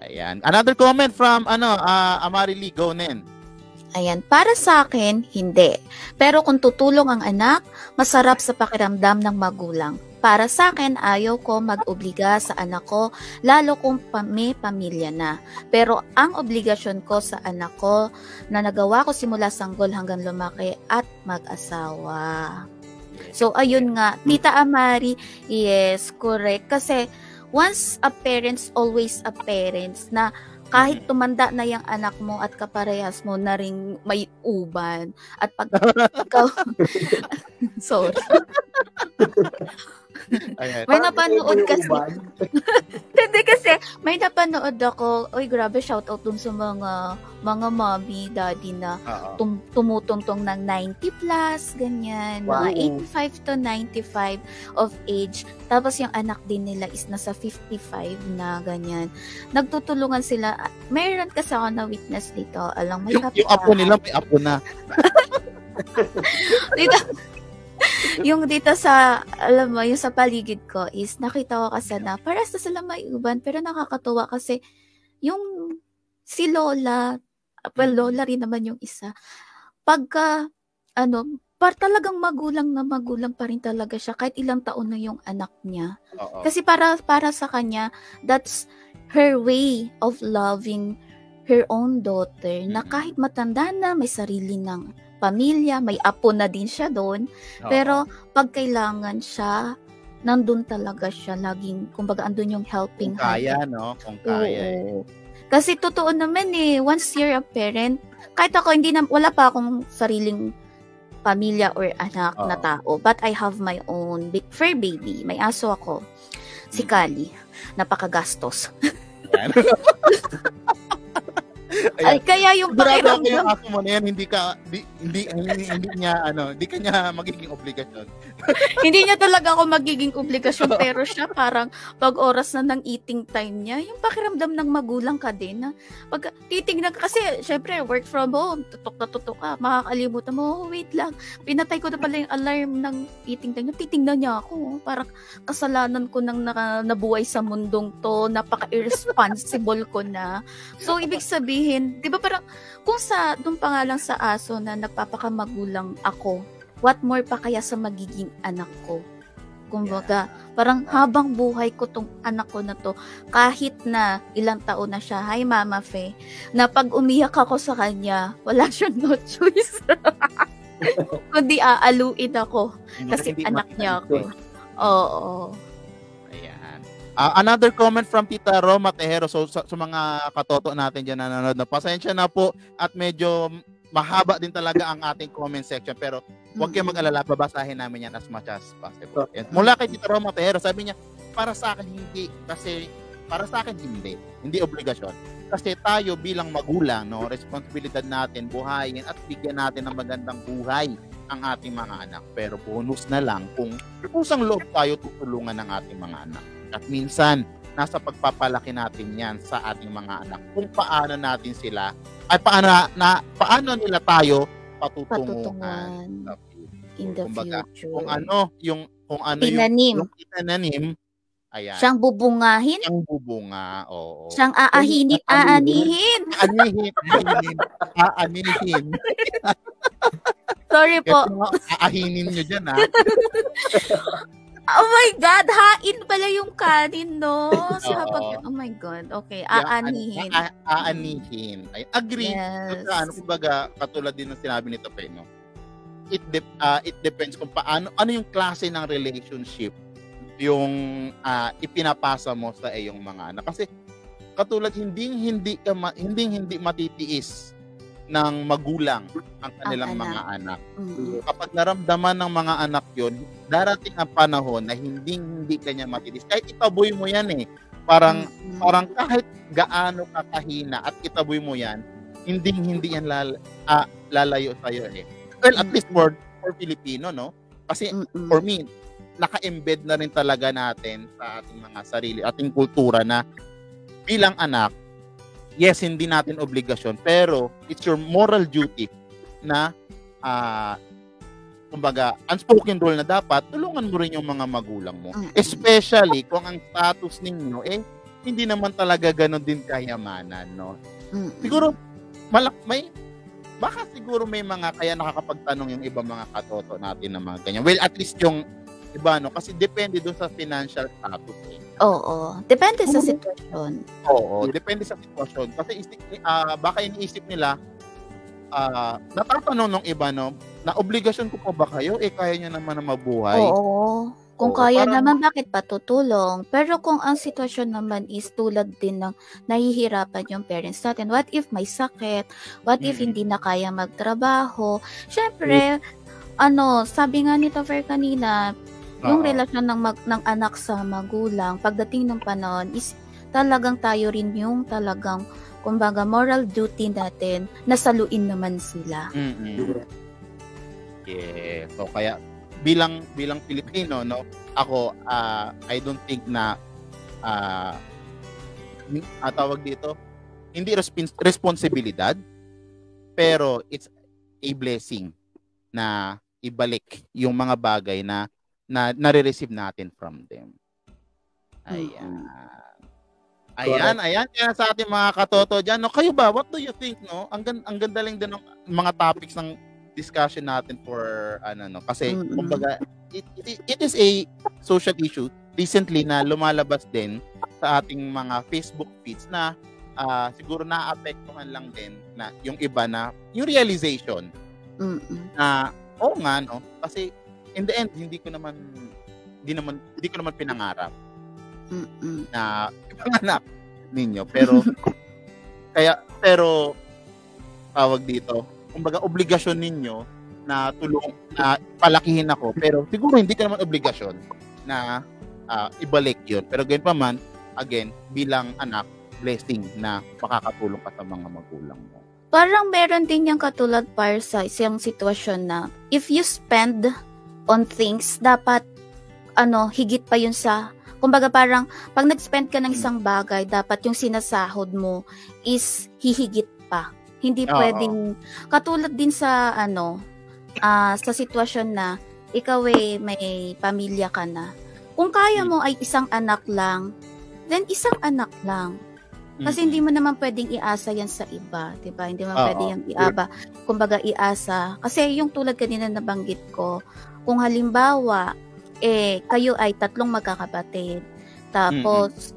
Ayan. Another comment from Amari Lee, go Nen. Ayan, para sa akin, hindi. Pero kung tutulong ang anak, masarap sa pakiramdam ng magulang. Para sa akin, ayaw ko mag-obliga sa anak ko, lalo kung may pamilya na. Pero ang obligasyon ko sa anak ko, na nagawa ko simula sanggol hanggang lumaki at mag-asawa. So, ayun nga, Tita Amari, yes, correct. Kasi, once a parents, always a parents, na kahit tumanda na yung anak mo at kaparehas mo na rin may uban. At pag ikaw... Sorry. May napanood kasi. Hindi kasi, may napanood ako. Oy, grabe, shoutout dun sa mga mommy, daddy na tumutungtong ng 90 plus, ganyan. Wow. Mga 85 to 95 of age. Tapos yung anak din nila is nasa 55 na, ganyan. Nagtutulungan sila. Mayroon kasi ako na witness dito. Alam, may yung apo nila, may apo na. Yung dito sa, alam mo, yung sa paligid ko is nakita ko kasi na paras na sila may uban, pero nakakatuwa kasi yung si Lola, Lola rin naman yung isa, pagka, talagang magulang pa rin talaga siya kahit ilang taon na yung anak niya. Kasi para sa kanya, that's her way of loving her own daughter, na kahit matanda na, may sarili ng pamilya, may apo na din siya doon. Pero pag kailangan siya, nandun talaga siya laging, kumbaga andun yung helping hand. Kung kaya, no? Kung kaya. Kasi totoo naman once you're a parent, kahit ako wala pa akong sariling pamilya or anak na tao, but I have my own fur baby. May aso ako. Si Kali. Napakagastos. Ay, kaya yung pakiramdam yung aso mo na yan, hindi ka niya magiging obligasyon. Hindi niya talaga ako magiging obligasyon, pero siya parang pag oras na ng eating time niya, yung pakiramdam ng magulang ka din na pag titingnan ka, kasi syempre work from home, tutok ka, makakalimutan mo, wait lang, pinatay ko na pala yung alarm ng eating time niya, titingnan niya ako, parang kasalanan ko nang nabuhay sa mundong to, napaka-irresponsible ko na. So, ibig sabihin, di ba parang, kung doon pa nga lang sa aso na nagpapakamagulang ako, what more pa kaya sa magiging anak ko? Kumbaga, parang habang buhay ko tong anak ko na to, kahit na ilang taon na siya, hi Mama Fe, na pag umiyak ako sa kanya, wala siyang no choice. Kundi aaluin ako. Kasi anak niya ako. Oo. Another comment from Tita Roma Tejero. So sa mga katoto natin dyan na nanonood, na pasensya na po at medyo mahaba din talaga ang ating comment section, pero huwag kayong mag-alala, babasahin namin yan as much as possible. And mula kay Tita Roma Tejero, sabi niya, para sa akin hindi obligasyon. Kasi tayo bilang magulang, no, responsibilidad natin buhayin at bigyan natin ng magandang buhay ang ating mga anak. Pero bonus na lang kung kusang loob tayo tutulungan ng ating mga anak. At minsan, nasa pagpapalaki natin yan sa ating mga anak. Kung paano natin sila, ay paano nila tayo patutunguhan. In the Kumbaga, future. kung ano yung Tinanim. yung itinanim, ayan. Siyang bubungahin. Siyang bubunga, oo. Siyang aanihin. Aanihin. Sorry po. Aahinin nyo dyan, ha? Oh my God, hain pala yung kanin, no? Oh my God, okay, aanihin. Aanihin. Ay, agree. Yes. Kumbaga, katulad din ng sinabi nito, no? It depends kung paano, ano yung klase ng relationship yung ipinapasa mo sa iyong mga anak. Kasi katulad hindi matitiis ng magulang ang kanilang mga anak. Mm-hmm. Kapag naramdaman ng mga anak yon, darating ang panahon na hindi kanya matitiis. Kahit itaboy mo yan parang kahit gaano kakahina at itaboy mo yan, hindi yan lalayo sa'yo Well, at least for Filipino, no? Kasi for me, naka-embed na rin talaga natin sa ating mga sarili, ating kultura na bilang anak, yes, hindi natin obligasyon, pero it's your moral duty na kumbaga, unspoken rule na dapat tulungan mo rin yung mga magulang mo. Especially kung ang status ninyo hindi naman talaga gano'n din kayamanan, no? Siguro baka siguro may mga kaya nakakapagtanong yung ibang mga katoto natin na mga ganyan. Well, at least yung iba, no? Kasi depende doon sa financial status. Oo. Depende sa sitwasyon. Oo. Depende sa sitwasyon. Kasi baka iniisip nila, natatanong ng iba, no? Na obligasyon ko pa ba kayo? Kaya nyo naman na mabuhay. Oo. Kung kaya naman, bakit pa tutulong? Pero kung ang sitwasyon naman is tulad din ng nahihirapan yung parents natin, what if may sakit? What if hindi na kaya magtrabaho? Syempre, sabi nga ni Topher kanina, yung relasyon ng anak sa magulang, pagdating ng panahon, is talagang tayo rin yung talagang, kumbaga, moral duty natin na saluin naman sila. Yeah. So, kaya, bilang Pilipino, no, ako, I don't think na, tawag dito, hindi responsibilidad, pero it's a blessing na ibalik yung mga bagay na nare-receive natin from them. Ayan. Kaya sa ating mga katoto dyan, no, kayo ba, what do you think, no? Ang ganda lang din ng mga topics ng discussion natin for, kasi, kumbaga, it is a social issue recently na lumalabas din sa ating mga Facebook feeds na siguro naapektuhan lang din na yung iba na, yung realization na, nga, no? Kasi, in the end, hindi ko naman pinangarap na ipanganak ninyo. Pero tawag dito, kumbaga obligasyon ninyo na palakihin ako, pero siguro hindi ka naman obligasyon na ibalik yun. Pero ganyan pa man, again, bilang anak, blessing na makakatulong ka sa mga magulang mo. Parang meron din yung katulad para sa isang sitwasyon na if you spend on things, dapat higit pa yun sa, kumbaga parang pag nag-spend ka ng isang bagay, dapat yung sinasahod mo is hihigit pa. Hindi pwedeng, katulad din sa sa sitwasyon na ikaw may pamilya ka na. Kung kaya mo ay isang anak lang, then isang anak lang. Kasi hindi mo naman pwedeng iasa yan sa iba, 'di ba? Hindi mo pwedeng kumbaga iasa. Kasi yung tulad kanina nabanggit ko, kung halimbawa kayo ay 3 magkakapatid. Tapos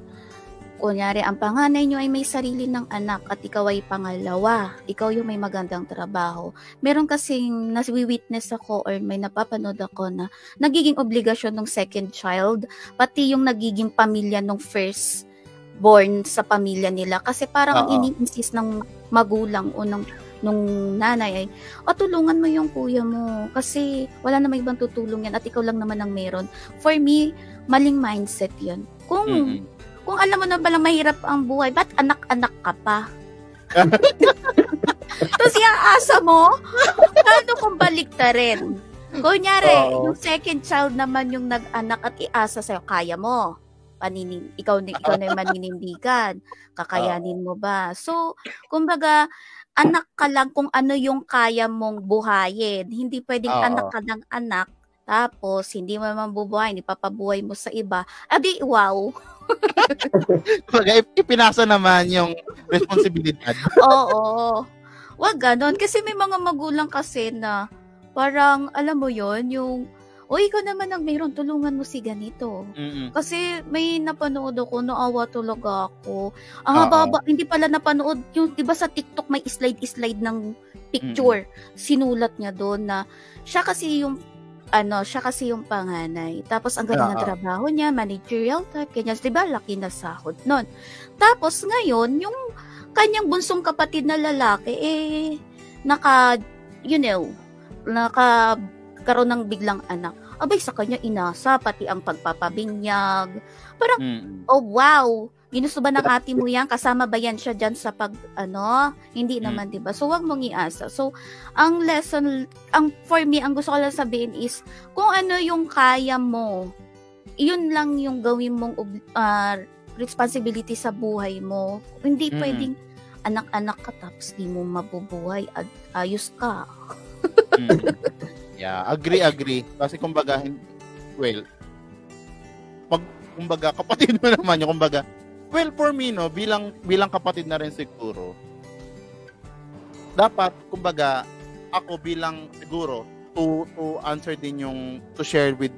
kunyari ang panganay nyo ay may sarili ng anak at ikaw ay pangalawa, ikaw yung may magandang trabaho. Meron kasing nasi-witness ako or may napapanood ako na nagiging obligasyon ng second child, pati yung nagiging pamilya ng first born sa pamilya nila. Kasi parang ang ini-insist ng magulang o nung nanay ay, tulungan mo yung kuya mo kasi wala na may ibang tutulong yan at ikaw lang naman ang meron. For me, maling mindset yun. Kung alam mo na palang mahirap ang buhay, ba't anak-anak ka pa? Tapos iaasa mo, paano kung baliktarin? Kunyari, yung second child naman yung nag-anak at iasa sa'yo, kaya mo. Ikaw na yung maninindigan. Kakayanin mo ba? So, kumbaga, anak ka lang kung ano yung kaya mong buhayin. Hindi pwedeng Oo. anak ka ng anak, tapos hindi mo naman bubuhayin, ipapabuhay mo sa iba. Adi, wow. Kumbaga, ipinasa naman yung responsibilidad. Oo. Wag ganon. Kasi may mga magulang kasi na parang, alam mo yon yung, o ikaw naman ang mayroon, tulungan mo si ganito. Kasi may napanood ako, naawa talaga ako. Ang haba, hindi pala napanood, yung, diba sa TikTok may slide ng picture. Sinulat niya doon na, siya kasi yung panganay. Tapos ang ganda ng trabaho niya, managerial type, ganyan. Diba, laki na sahod nun. Tapos ngayon, yung kanyang bunsong kapatid na lalaki, nagkaroon ng biglang anak. Abay, sa kanya inasa, pati ang pagpapabinyag. Parang, oh wow, ginusto ba ng ate mo yan? Kasama ba yan siya dyan sa Hindi naman, diba? So, wag mong iasa. So, ang lesson, for me, ang gusto ko lang sabihin is, kung ano yung kaya mo, yun lang yung gawin mong responsibility sa buhay mo. Hindi pwedeng anak-anak ka tapos di mo mabubuhay at ayos ka. Yeah, agree. Kasi kumbaga, kumbaga kapatid mo naman yung kumbaga. Well, for me no, bilang kapatid na rin siguro. Dapat kumbaga ako bilang siguro to answer din yung to share with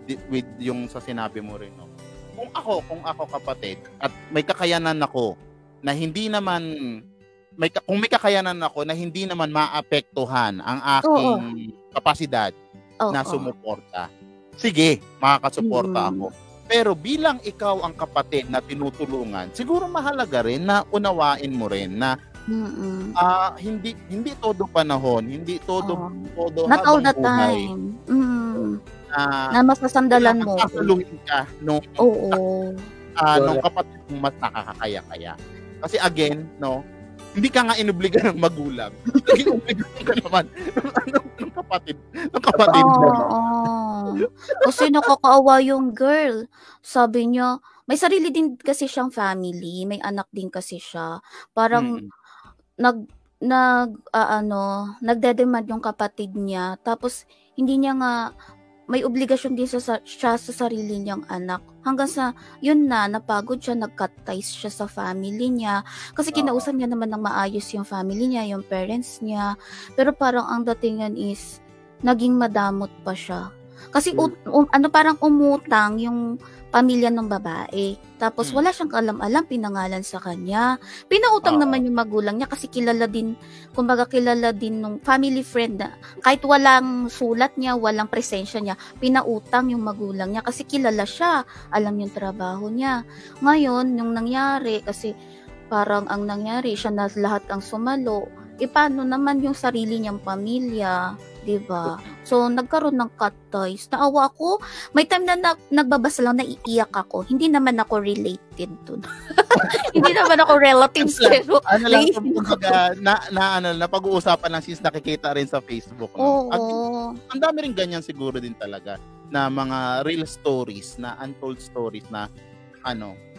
yung sa sinabi mo rin no. Kung ako kapatid at may kakayanan ako na hindi naman kung may kakayanan ako na hindi naman maapektuhan ang aking kapasidad na sumuporta. Sige, makakasuporta ako. Pero bilang ikaw ang kapatid na tinutulungan, siguro mahalaga rin na unawain mo rin na hindi todo panahon, hindi todo not all the time. Na masasandalan mo. Nakakatulungin ka nung kapatid mong mas nakakakaya-kaya. Kasi again, no, hindi ka nga inobliga ng magulang. Naging obligasyon ka naman ng kapatid. Kasi nakakaawa yung girl. Sabi niya, may sarili din kasi siyang family. May anak din kasi siya. Parang nagdedemand yung kapatid niya. Tapos, hindi niya nga may obligasyon din siya sa sarili niyang anak. Hanggang sa, yun na, napagod siya, nag-cut ties siya sa family niya. Kasi kinausap niya naman ng maayos yung family niya, yung parents niya. Pero parang ang datingan is, naging madamot pa siya. Kasi parang umutang yung pamilya ng babae. Tapos wala siyang alam-alam, pinangalan sa kanya. Pinautang naman yung magulang niya kasi kilala din nung family friend na kahit walang sulat niya, walang presensya niya, pinautang yung magulang niya kasi kilala siya, alam yung trabaho niya. Ngayon, yung nangyari, kasi parang ang nangyari, siya na lahat ang sumalo, paano naman yung sarili niyang pamilya, diba? So, nagkaroon ng cut ties. Naawa ako. May time na nagbabasa lang, naiiyak ako. Hindi naman ako related dun. Hindi naman ako relatives. Pero, napag-uusapan lang since nakikita rin sa Facebook. No? At ang dami rin ganyan siguro din talaga na mga real stories, na untold stories na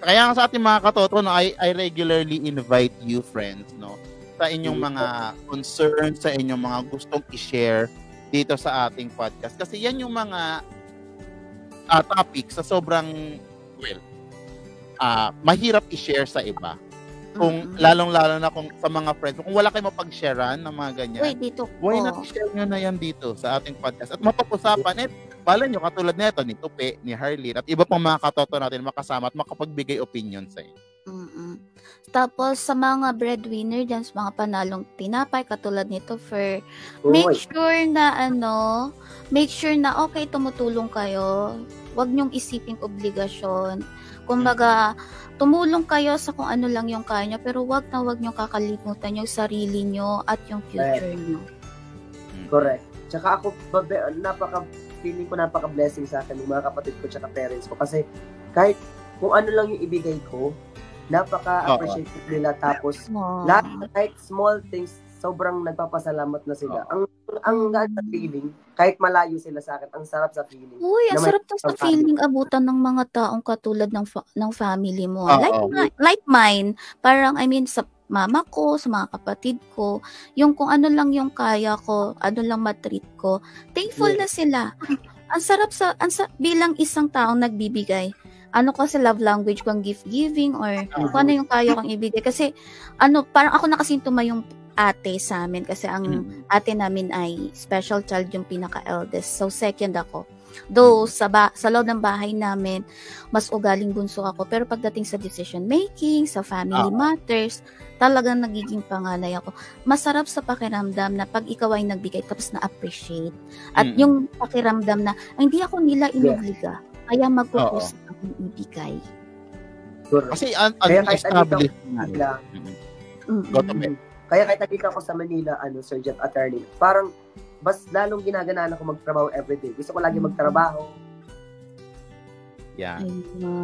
Kaya sa ating mga katoto, no, I regularly invite you, friends, no, sa inyong mga concerns, sa inyong mga gustong i-share dito sa ating podcast. Kasi yan yung mga topics sa sobrang, mahirap i-share sa iba. Kung lalong-lalo na kung sa mga friends, kung wala kayong mapag-sharean ng mga ganyan, why not i-share nyo na yan dito sa ating podcast? At mapag-usapan, bala nyo, katulad nito, ni Tupe, ni Harleen, at iba pang mga katoto natin makasama at makapagbigay opinion sa inyo. Tapos sa mga breadwinner dyan, sa mga panalong tinapay, katulad nito, make sure na okay, tumutulong kayo. Huwag nyong isiping obligasyon. Kumbaga, tumulong kayo sa kung ano lang yung kaya nyo, pero huwag nyong kakalimutan yung sarili nyo at yung future nyo. Correct. Tsaka ako, feeling ko napaka-blessing sa akin ng mga kapatid ko tsaka parents ko. Kasi kahit kung ano lang yung ibigay ko, napaka-appreciate nila. Tapos, lahat, kahit small things, sobrang nagpapasalamat na sila. Ang feeling, kahit malayo sila sa akin, ang sarap sa feeling. Uy, ang sarap sa feeling abutan ng mga taong katulad ng family mo. Like mine. Parang, mama ko, sa mga kapatid ko, yung kung ano lang yung kaya ko, ano lang matreat ko, thankful na sila. Ang sarap bilang isang taong nagbibigay. Ano kasi love language ko ang gift giving or kung ano yung kaya kong ibigay. Kasi parang ako na kasing tumayong ate sa amin kasi ang ate namin ay special child yung pinaka-eldest. So second ako. Though sa loob ng bahay namin, mas ugaling bunso ako. Pero pagdating sa decision making, sa family matters, talagang nagiging panganay ako. Masarap sa pakiramdam na pag ikaw ay nagbigay tapos na-appreciate. At yung pakiramdam na hindi ako nila inobliga. Kaya mag-propose akong ibigay. Kasi established na. Kaya kahit nagkita ako sa Manila, Sir Jeff Attorney, parang mas lalong ginaganaan ako magtrabaho everyday. Gusto ko lagi magtrabaho. Yan.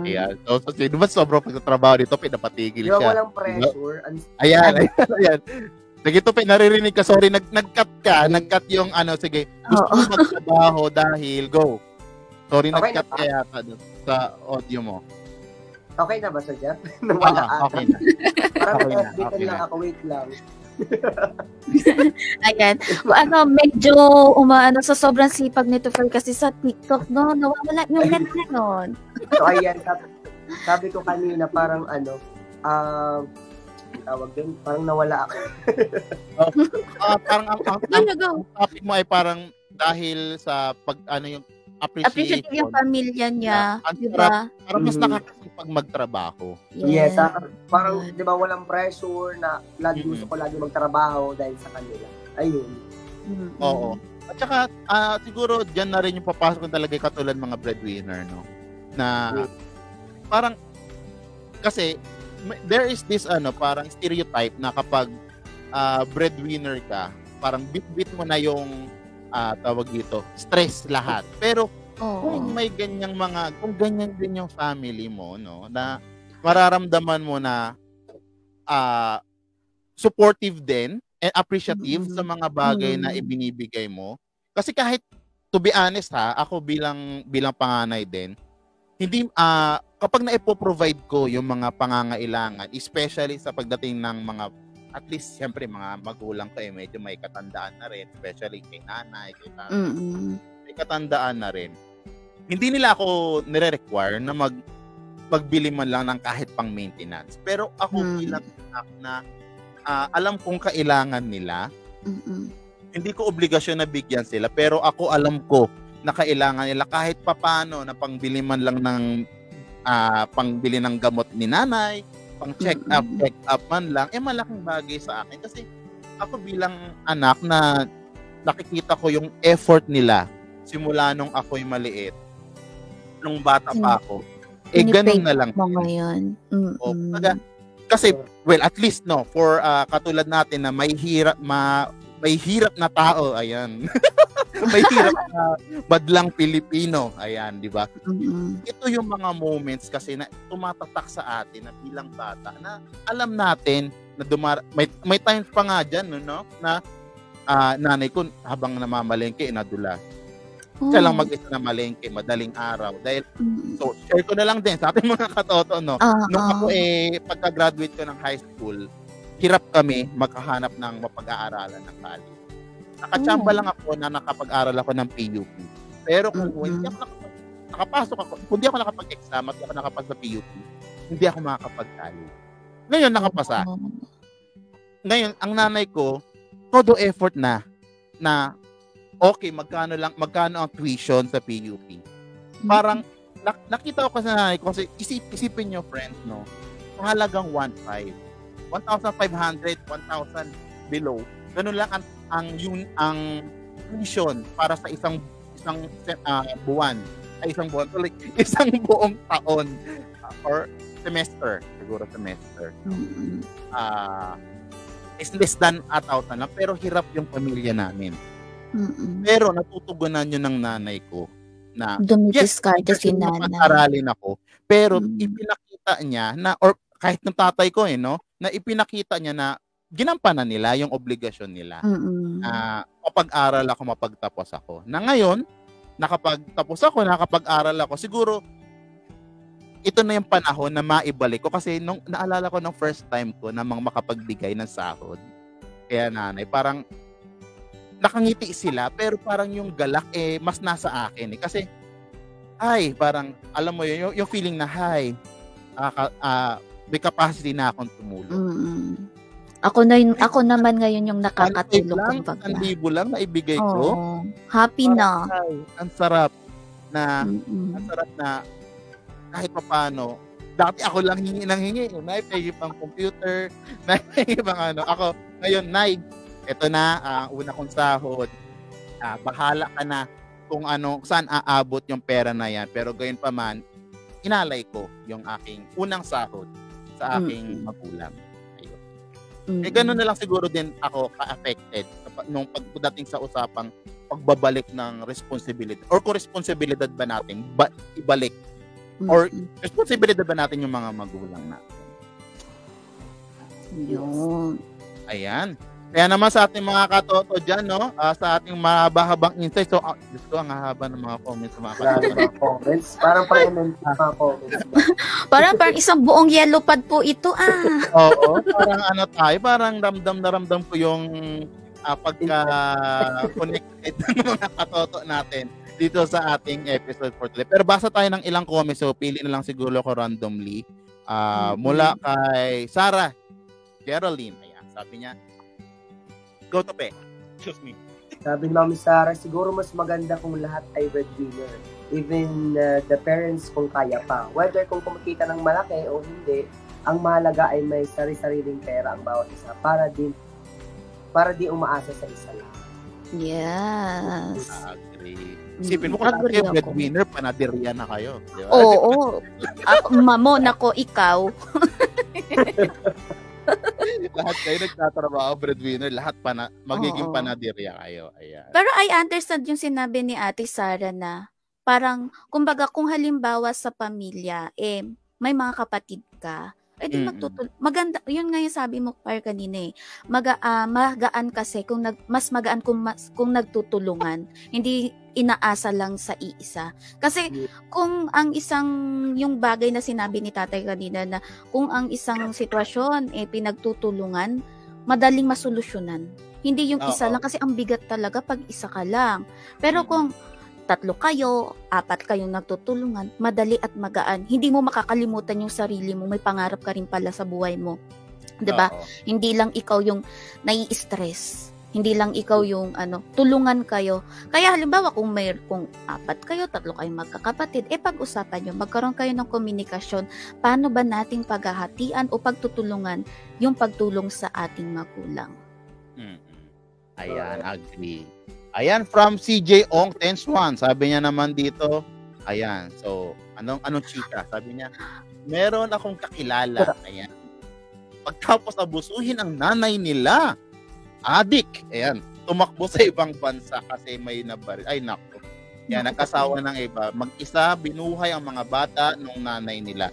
Ayan. So, di ba sobrang pagtatrabaho dito, pinapatigil siya. Walang pressure. Ayan. Nagito, naririnig ka. Sorry, nag-cut ka. Nag-cut yung sige. Gusto mo magtrabaho dahil go. Sorry, okay, nag-cut ka yata sa audio mo. Okay na ba, Sir Jeff? Okay na. Parang okay lang ako. Wait lang. Ayan. Medyo sa sobrang sipag nito for kasi sa TikTok, no? Nawawala yung net na nun. So, ayan. Sabi ko kanina, parang tawag din, parang nawala ako. Parang ang topic mo ay parang dahil sa yung appreciate yung pamilya niya, di ba? Parang mas nakakasipag magtrabaho. Yes, parang di ba walang pressure na gusto ko lagi magtrabaho dahil sa kanila. Ayun. Oo. At saka siguro diyan na rin yung papasok talaga katulad mga breadwinner, no? Na parang kasi there is this parang stereotype na kapag breadwinner ka, parang bit mo na yung tawag dito, stress lahat. Pero kung may kung ganyan din yung family mo, no, na mararamdaman mo na supportive din and appreciative sa mga bagay na ibinibigay mo. Kasi kahit to be honest ako bilang panganay din, hindi kapag na-provide ko yung mga pangangailangan, especially sa pagdating ng mga at least, siyempre, mga magulang ko medyo may katandaan na rin, especially kay nanay, kay tatay. May katandaan na rin. Hindi nila ako nire-require na magbili man lang ng kahit pang maintenance. Pero ako bilang na alam kong kailangan nila, hindi ko obligasyon na bigyan sila, pero ako alam ko na kailangan nila kahit papano na pangbili man lang ng pangbili ng gamot ni nanay, pang check up man lang, malaking bagay sa akin. Kasi ako bilang anak na nakikita ko yung effort nila simula nung ako'y maliit, nung bata pa ako. Ganun na lang. Kasi, at least, no, for katulad natin na may hirap na tao, ayan. May hirap na badlang Pilipino, ayan, di ba? Ito yung mga moments kasi na tumatatak sa atin na bilang bata na alam natin na may times pa nga dyan, no, na nanay ko habang namamalengke, nadulas. Siya lang mag-isa na malengke, madaling araw. Dahil, so, share ko na lang din sa ating mga katoto, no? Nung ako pagka-graduate ko ng high school, hirap kami maghahanap ng mapag-aaralan ng college. Nakachamba lang ako na nakapag-aral ako ng PUP. Pero kung hindi ako hindi ako nakapag-exam at ako nakapasa sa PUP, hindi ako makakapag-college. Ngayon, nakapasa. Ngayon, ang nanay ko, todo effort na okay, magkano ang tuition sa PUP. Parang, nakita ko sa nanay ko, kasi isipin nyo, friends, no, halagang 1,500, 1,500, 1,000 below. Ganun lang ang tuition para sa isang buwan. Isang buong taon or semester, siguro semester. Is less than 1,000 lang, pero hirap yung pamilya namin. Pero natutugunan yun ng nanay ko na dumidiskarte si nanay. Aralin ako, pero ipinakita niya na, or kahit ng tatay ko no, na ipinakita niya na ginampanan nila yung obligasyon nila. Mapag-aral ako, mapagtapos ako. Na ngayon, nakapagtapos ako, nakapag-aral ako, siguro ito na yung panahon na maibalik ko kasi nung naalala ko nung first time ko na makapagbigay ng sahod. Kaya nanay, parang nakangiti sila pero parang yung galak mas nasa akin kasi parang alam mo yun, yung feeling na may capacity na akong tumulong. Ako naman ngayon yung nakakatulong kumbaga. 1,000 lang na ibigay ko. Happy na. Ang sarap na kahit papaano, dati ako lang hingi ng hingi. Naipay pang computer, naipay pang Ako, ngayon, ito na, una kong sahod. Bahala ka na kung saan aabot yung pera na yan. Pero gayon pa man, inalay ko yung aking unang sahod sa aking magulang. Ayun. Gano'n na lang siguro din ako ka-affected nung pagdating sa usapang pagbabalik ng responsibility or kung responsibilidad ba natin ibalik or responsibilidad ba natin yung mga magulang natin. Yun. Ayan. Kaya naman sa ating mga katoto dyan, sa ating mahaba-habang insight. So, Diyos ko, ang hahaba ng mga comments. Comments. Parang mga comments. Parang isang buong yellow pad po ito, Oo, parang ramdam na ramdam po yung pagka-connected ng mga katoto natin dito sa ating episode for today. Pero basa tayo ng ilang comments, so pili na lang siguro ko randomly. Mula kay Sarah Geraldine. Ayan, sabi niya, go to pe. Excuse me. Sabi ni Mami Sarah, siguro mas maganda kung lahat ay breadwinner. Even the parents kung kaya pa. Whether kung kumikita ng malaki o hindi, ang mahalaga ay may sari-sariling pera ang bawat isa para di umaasa sa isa lang. Yes. Agree. Isipin mo kung kayo breadwinner, panaderya na kayo. Di ba? Oo. Mamo, nako, ikaw. Lahat kayo nagtatrabaho, breadwinner, lahat magiging panaderya kayo. Ayan. Pero I understand yung sinabi ni Ate Sarah na parang, kumbaga, kung halimbawa sa pamilya, may mga kapatid ka, di maganda, yun nga yung sabi mo par kanina magaan kasi mas magaan kung nagtutulungan, hindi inaasa lang sa iisa. Kasi kung ang yung bagay na sinabi ni tatay kanina na kung ang isang sitwasyon pinagtutulungan, madaling masolusyonan. Hindi yung isa lang kasi ang bigat talaga pag isa ka lang. Pero kung 3 kayo, 4 kayong nagtutulungan, madali at magaan. Hindi mo makakalimutan yung sarili mo, may pangarap ka rin pala sa buhay mo. 'Di ba? Hindi lang ikaw yung nai-stress. Hindi lang ikaw yung tulungan kayo. Kaya halimbawa kung 4 kayo, 3 kayong magkakapatid, pag-usapan nyo, magkaroon kayo ng komunikasyon, paano ba nating paghahatian o pagtutulungan yung pagtulong sa ating magulang. Ayan, agree. Ayan, from CJ Ong, tense 1. Sabi niya naman dito, ayan, so, anong chika? Sabi niya, meron akong kakilala, ayan. Pagtapos abusuhin ang nanay nila, adik, ayan, tumakbo sa ibang bansa kasi may nabaril. Ay, nako. Yan, nag-asawa ng iba. Mag-isa, binuhay ang mga bata nung nanay nila.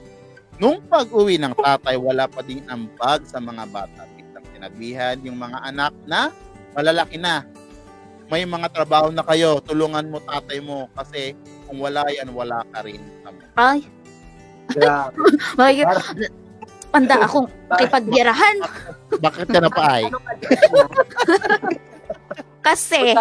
Nung pag-uwi ng tatay, wala pa ding ambag sa mga bata. Biglang sinabihan yung mga anak na malalaki na. May mga trabaho na kayo, tulungan mo tatay mo kasi kung wala yan, wala ka rin. Ay. Panda akong makipagbirahan. Bakit ka na pa ay? Kasi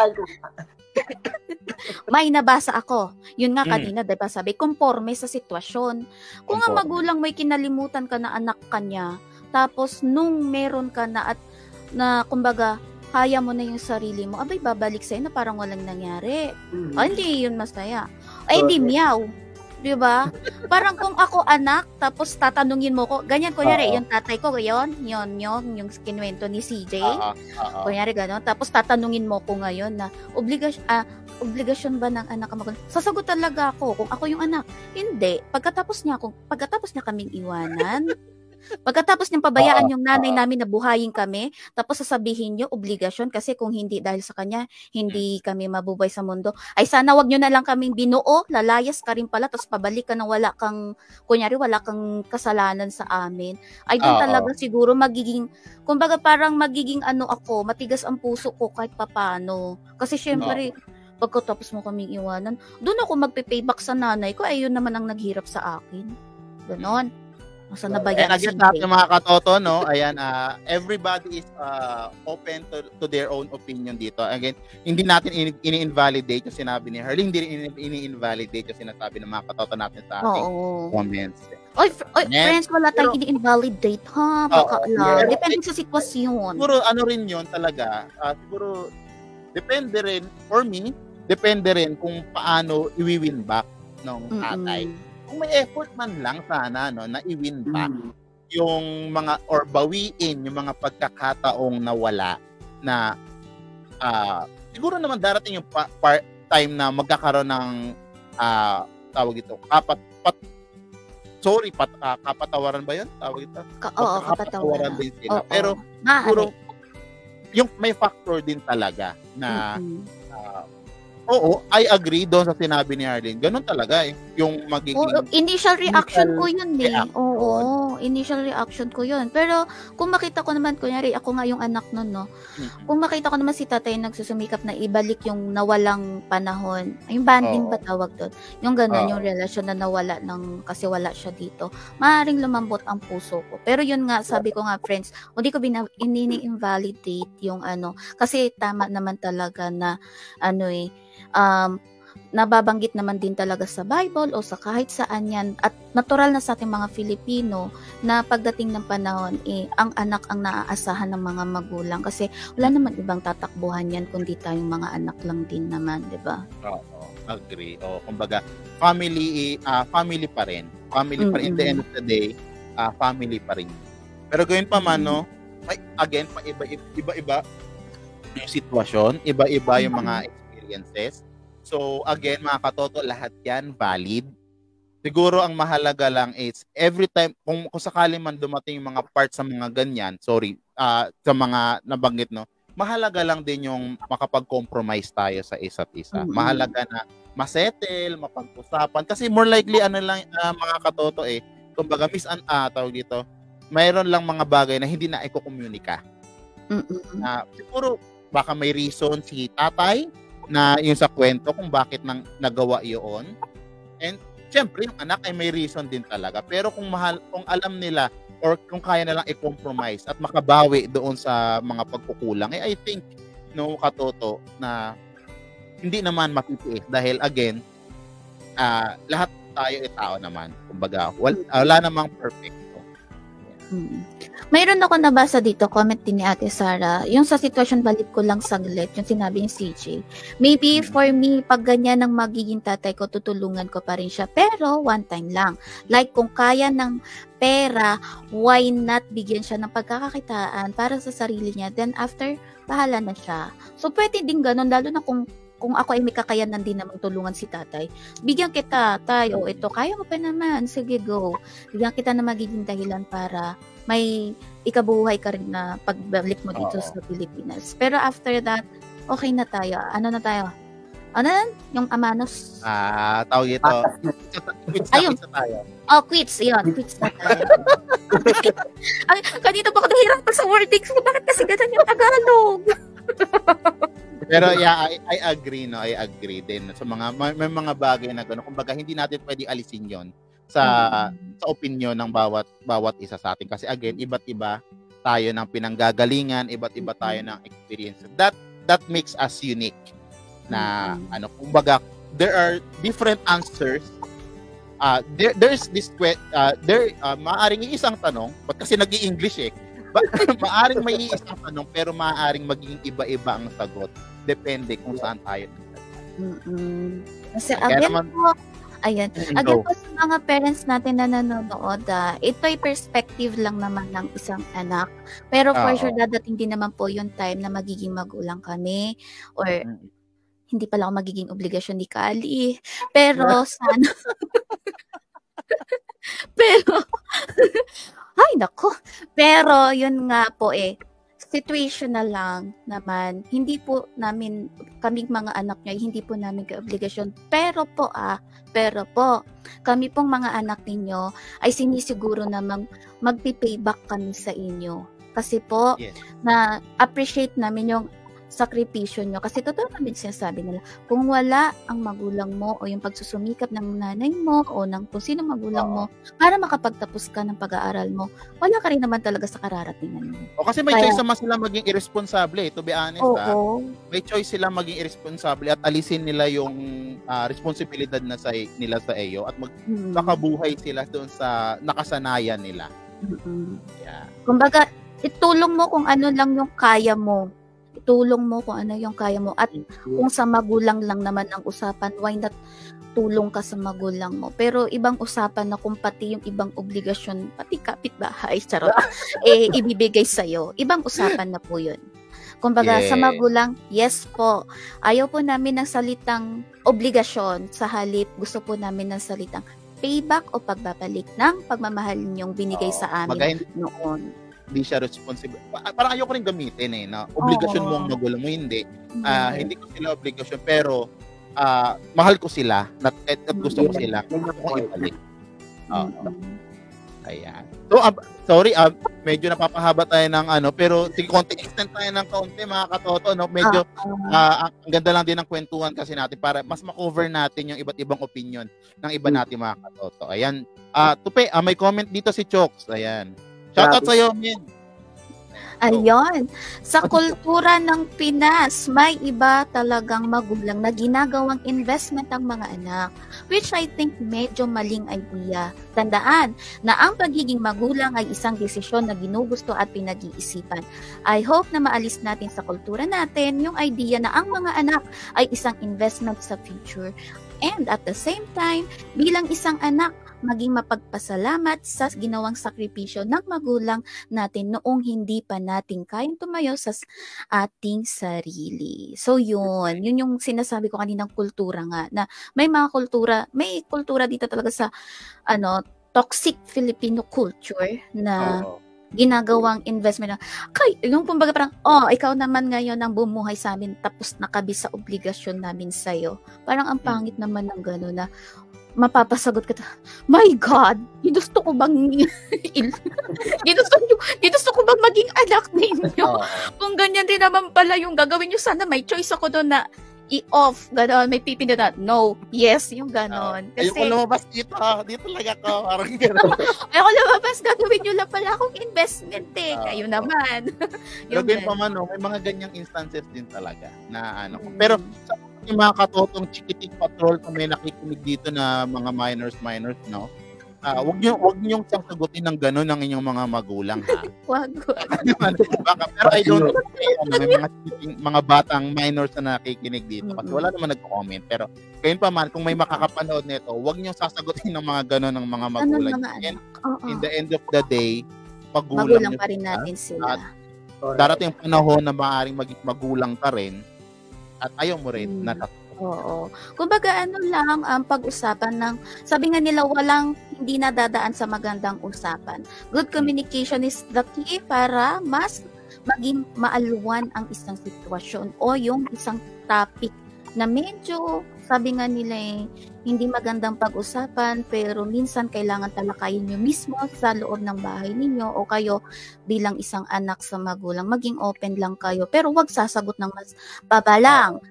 may nabasa ako. Yun nga kanina, diba sabi, conforme sa sitwasyon. Kung ang magulang may kinalimutan ka na anak kanya, tapos nung meron ka na at na kumbaga kaya mo na yung sarili mo, abay babalik sa'yo na parang walang nangyari. Hindi yun masaya. Ay, di meow. Diba? Parang kung ako anak, tapos tatanungin mo ko, ganyan, kunyari, yung tatay ko, yung kinwento ni CJ, kunyari gano'n, tapos tatanungin mo ko ngayon na, obligasyon ba ng anak ka sasagot talaga ako, kung ako yung anak. Hindi. Pagkatapos niya kaming iwanan, pagkatapos niyang pabayaan yung nanay namin na buhayin kami, tapos sasabihin niyo obligasyon kasi kung hindi dahil sa kanya, hindi kami mabubuhay sa mundo. Ay sana wag niyo na lang kaming binuo, lalayas ka rin pala, tapos pabalik ka na wala kang kasalanan sa amin. Ay doon talaga siguro magiging, kumbaga parang magiging ako, matigas ang puso ko kahit papano. Kasi syempre, pagkatapos mo kaming iwanan, doon ako magpe-payback sa nanay ko, ay yun naman ang naghirap sa akin. Ganon. Saan na ba And yan? again, sa ating mga katoto, no, ayan, everybody is open to their own opinion dito. Again, hindi natin ini-invalidate yung sinabi ni Harley, hindi rin ini-invalidate yung sinasabi ng mga katoto natin sa ating comments. Oy, friends, wala tayong ini-invalidate, ha? Baka depende sa sitwasyon. Siguro, ano rin yun talaga, siguro, depende rin, for me, depende rin kung paano i-win back ng tatay. Kung may effort man lang sana, no, na i-win back yung mga, or bawiin yung mga pagkakataong nawala na siguro naman darating yung time na magkakaroon ng tawag ito, kapatawaran ba yun? Tawag ito? Kapatawaran din sila. Pero siguro, yung may factor din talaga na oo, I agree doon sa sinabi ni Arlene. Ganun talaga yung magiging... Initial reaction ko yun Oo, initial reaction ko yun. Pero kung makita ko naman, kunyari, ako nga yung anak nun, no? Kung makita ko naman si tatay nagsusumikap na ibalik yung nawalang panahon, yung banding ba tawag doon? Yung ganun, yung relasyon na nawala kasi wala siya dito. Maaaring lumambot ang puso ko. Pero yun nga, sabi ko nga, friends, hindi ko ini-invalidate yung kasi tama naman talaga na nababanggit naman din talaga sa Bible o sa kahit saan yan at natural na sa ating mga Filipino na pagdating ng panahon ang anak ang naaasahan ng mga magulang kasi wala naman ibang tatakbuhan yan kundi tayong mga anak lang din naman, di ba? Oo, agree. Kumbaga family pa rin. Family pa rin. In the end of the day, family pa rin. Pero gawin pa man, no, again, iba-iba yung sitwasyon, iba-iba yung mga experiences. So again, mga katoto, lahat yan valid. Siguro ang mahalaga lang is every time kung sakali man dumating yung mga parts sa mga ganyan, sa mga nabanggit, no, mahalaga lang din yung makapag-compromise tayo sa isa't isa. Mahalaga na masettle, mapag-usapan kasi more likely mga katoto kumbaga tawag dito, mayroon lang mga bagay na hindi na iko-komunika. Siguro baka may reason si tatay na yung sa kwento kung bakit nagawa iyon. And syempre yung anak ay may reason din talaga. Pero kung alam nila or kung kaya nilang i-compromise at makabawi doon sa mga pagkukulang, I think katoto na hindi naman matitiis dahil again lahat tayo tao naman. Kumbaga wala namang perfect. Mayroon ako nabasa dito, comment din ni Ate Sara, yung sa sitwasyon balik ko lang saglit, yung sinabi ni CJ. Maybe for me, pag ganyan ang magiging tatay ko, tutulungan ko pa rin siya. Pero one time lang. Like kung kaya ng pera, why not bigyan siya ng pagkakakitaan para sa sarili niya. Then after, bahala na siya. So pwede din ganun, lalo na kung ako ay may kakayanan din namang tulungan si tatay. Bigyan kita, tayo, ito, kaya mo pa naman, sige go. Bigyan kita na magiging dahilan para may ikabuhay ka rin na pagbalik mo dito sa Pilipinas. Pero after that, okay na tayo. Ano na tayo? Ano yan? Yung Amanos? Tawag ito. Quits na tayo. Quits. Yun. Quits na tayo. Ay, kanina pa ako nahirapan sa wordings ko. Bakit kasi ganun yung Tagalog? Pero yeah, I agree, no? I agree din sa may mga bagay na gano'n. Kumbaga hindi natin pwedeng alisin 'yon sa opinion ng bawat isa sa atin kasi again, iba't iba tayo ng pinanggagalingan, iba't iba tayo ng experience. That makes us unique. Na kumbaga there are different answers. There's this maaring isang tanong, kasi nag-i-English maaring may isang tanong pero maaring maging iba-iba ang sagot. Depende kung saan tayo. Kasi again po sa mga parents natin na nanonood, ito ay perspective lang naman ng isang anak. Pero for sure, dadating din naman po yung time na magiging magulang kami or hindi pala ako magiging obligasyon ni Kali. Pero sana... pero... ay, nako. Pero, yun nga po situational lang naman. Hindi po namin, kaming mga anak niya, hindi po namin ka-obligasyon. Pero po, kami pong mga anak ninyo ay sinisiguro na magpipayback kami sa inyo. Kasi po, na appreciate namin yung sakripisyo nyo. Kasi totoo namin sinasabi nila, kung wala ang magulang mo o yung pagsusumikap ng nanay mo o ng kung sino magulang mo para makapagtapos ka ng pag-aaral mo, wala ka rin naman talaga sa kararatingan mo. O kasi may choice naman sila maging irresponsible, to be honest. May choice sila maging irresponsible at alisin nila yung responsibilidad na nila sa iyo at makabuhay sila doon sa nakasanayan nila. Yeah. Kumbaga, itulong mo kung ano lang yung kaya mo. Itulong mo kung ano yung kaya mo. At kung sa magulang lang naman ang usapan, why not tulong ka sa magulang mo? Pero ibang usapan na kung pati yung ibang obligasyon, pati kapitbahay, charot, ibibigay sa'yo. Ibang usapan na po yun. Kumbaga, sa magulang, yes po. Ayaw po namin ng salitang obligasyon. Sa halip, gusto po namin ng salitang payback o pagbabalik ng pagmamahal niyong binigay sa amin noon. Hindi siya responsible. Parang ayoko rin gamitin na obligasyon mo ang magulang mo, hindi. Hindi ko sila obligasyon, pero mahal ko sila at gusto ko sila ibalik. Ayan. So, sorry, medyo napapahaba tayo ng pero sige, extend tayo ng kaunti mga katoto, no? Medyo ang ganda lang din ng kwentuhan kasi natin para mas ma-cover natin yung iba't ibang opinion ng iba natin mga katoto. Ayan. Tupe, may comment dito si Chokes. Ayan. Shoutout sa iyo, Min. Ayun. Sa kultura ng Pinas, may iba talagang magulang na ginagawang investment ang mga anak, which I think medyo maling idea. Tandaan na ang pagiging magulang ay isang desisyon na ginugusto at pinag-iisipan. I hope na maalis natin sa kultura natin yung idea na ang mga anak ay isang investment sa future. And at the same time, bilang isang anak, maging mapagpasalamat sa ginawang sakripisyo ng magulang natin noong hindi pa natin kayang tumayo sa ating sarili. So yun yung sinasabi ko kaninang kultura nga, na may kultura dito talaga sa toxic Filipino culture na ginagawang investment na, yung kumbaga parang, ikaw naman ngayon ang bumuhay sa amin tapos nakabis sa obligasyon namin sa'yo. Parang ang pangit naman ng gano'n na, mapapasagot ka, my God, ginusto ko bang ginusto ko bang maging anak ninyo? Kung ganyan din naman pala yung gagawin nyo, sana may choice ako doon na i-off, gano'n, may pipindot na, no, yes, yung gano'n. Kasi, ayoko lumabas dito lang ako, parang gano'n. Ayoko lumabas, gagawin nyo lang pala akong investment kayo naman. Pero ganyan pa man, may mga ganyang instances din talaga na pero sa yung mga katotong chikitik patrol kung may nakikinig dito na mga minors, no? Wag niyo sasagutin ng gano'n ng inyong mga magulang, ha? Wag. Pero I don't may mga batang minors na nakikinig dito kasi wala naman nag-comment. Pero kayo pa man, kung may makakapanood nito, wag niyo sasagutin ng mga gano'n ng mga magulang. In the end of the day, magulang pa rin natin sila. Darating ang panahon na maaaring maging magulang ka rin at ayaw mo rin na Oo. Kumbaga lang ang pag-usapan ng, sabi nga nila, hindi nadadaan sa magandang usapan. Good communication is the key para mas maging maaluwan ang isang sitwasyon o yung isang topic na medyo, sabi nga nila hindi magandang pag-usapan, pero minsan kailangan talakayin nyo mismo sa loob ng bahay ninyo o kayo bilang isang anak sa magulang. Maging open lang kayo, pero wag sasagot ng mas babalang.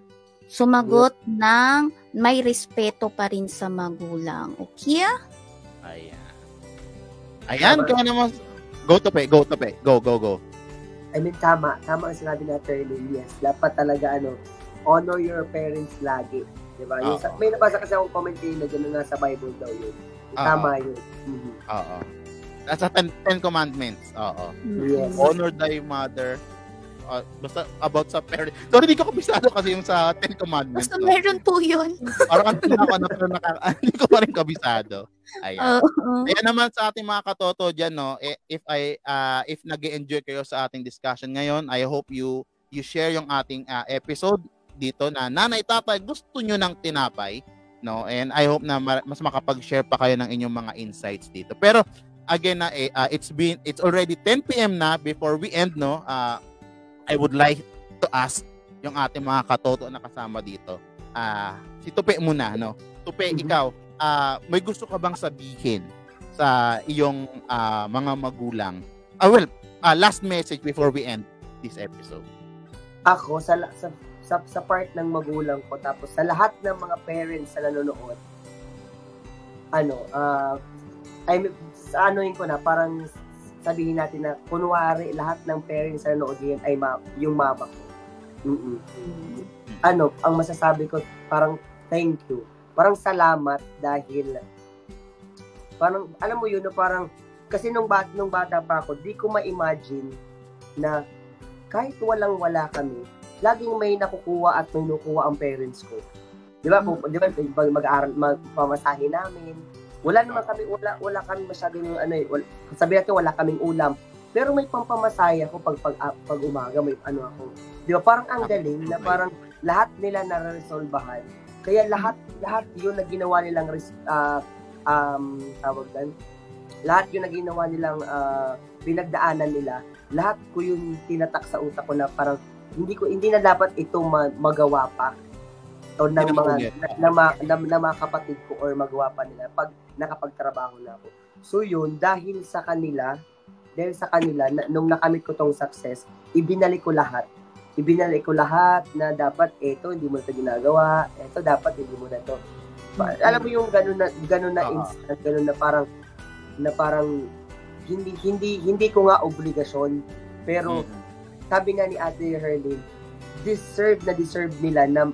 Sumagot ng may respeto pa rin sa magulang. Okay? Ayan, kaya naman. Go. I mean, tama ang sinabi natin, yes. Dapat talaga, honor your parents lagi. Diba? May nabasa kasi akong comment na gano'n nga sa Bible daw yun. Tama yun. Oo. Nasa 10 Commandments. Oo. Yes. Honor thy mother. Basta about sa parents. Sorry, hindi ko kabisado kasi yung sa 10 Commandments. Basta meron po yun. Parang pero hindi ko pa rin kabisado. Ayan. Ayan naman sa ating mga katoto dyan, no? If nag-enjoy kayo sa ating discussion ngayon, I hope you share yung ating episode dito na nanay, tatay, gusto nyo ng tinapay, no? And I hope na mas makapag-share pa kayo ng inyong mga insights dito. Pero again, it's already 10 p.m. na before we end, no? I would like to ask yung ating mga katoto na kasama dito. Si Tupe muna, no? Tupe, ikaw, may gusto ka bang sabihin sa iyong mga magulang? Last message before we end this episode. ako sa part ng magulang ko, tapos sa lahat ng mga parents na nanonood, sa anoin ko na, parang sabihin natin na kunwari lahat ng parents na nanonood yun ay yung mama ko. Ang masasabi ko, parang thank you. Parang salamat dahil parang, alam mo yun, parang, kasi nung bata pa ako, di ko ma-imagine na kahit walang-wala kami, laging may nakukuha at may nakukuha ang parents ko. Di ba? Di ba, mag-aaral, magpamasahe namin. Wala naman kami, wala kami masyadong, sabi natin wala kaming ulam. Pero may pampamasahe ako pag umaga, may ako. Di ba? Parang ang galing na parang lahat nila na-resolbahan. Kaya lahat yun na ginawa nilang lahat yun na ginawa nilang pinagdaanan nila, lahat ko yung tinatak sa utak ko na parang hindi na dapat ito magawa pa o ng mga kapatid ko or magawa pa nila pag nakapagtrabaho na ako. So yun, dahil sa kanila nung nakamit ko tong success, ibinalik ko lahat na dapat ito hindi mo ito ginagawa, ito dapat hindi mo na ito. Alam mo yung ganun na instant, ganun na parang hindi ko nga obligasyon, pero sabi nga ni Ate Herlin, deserve nila na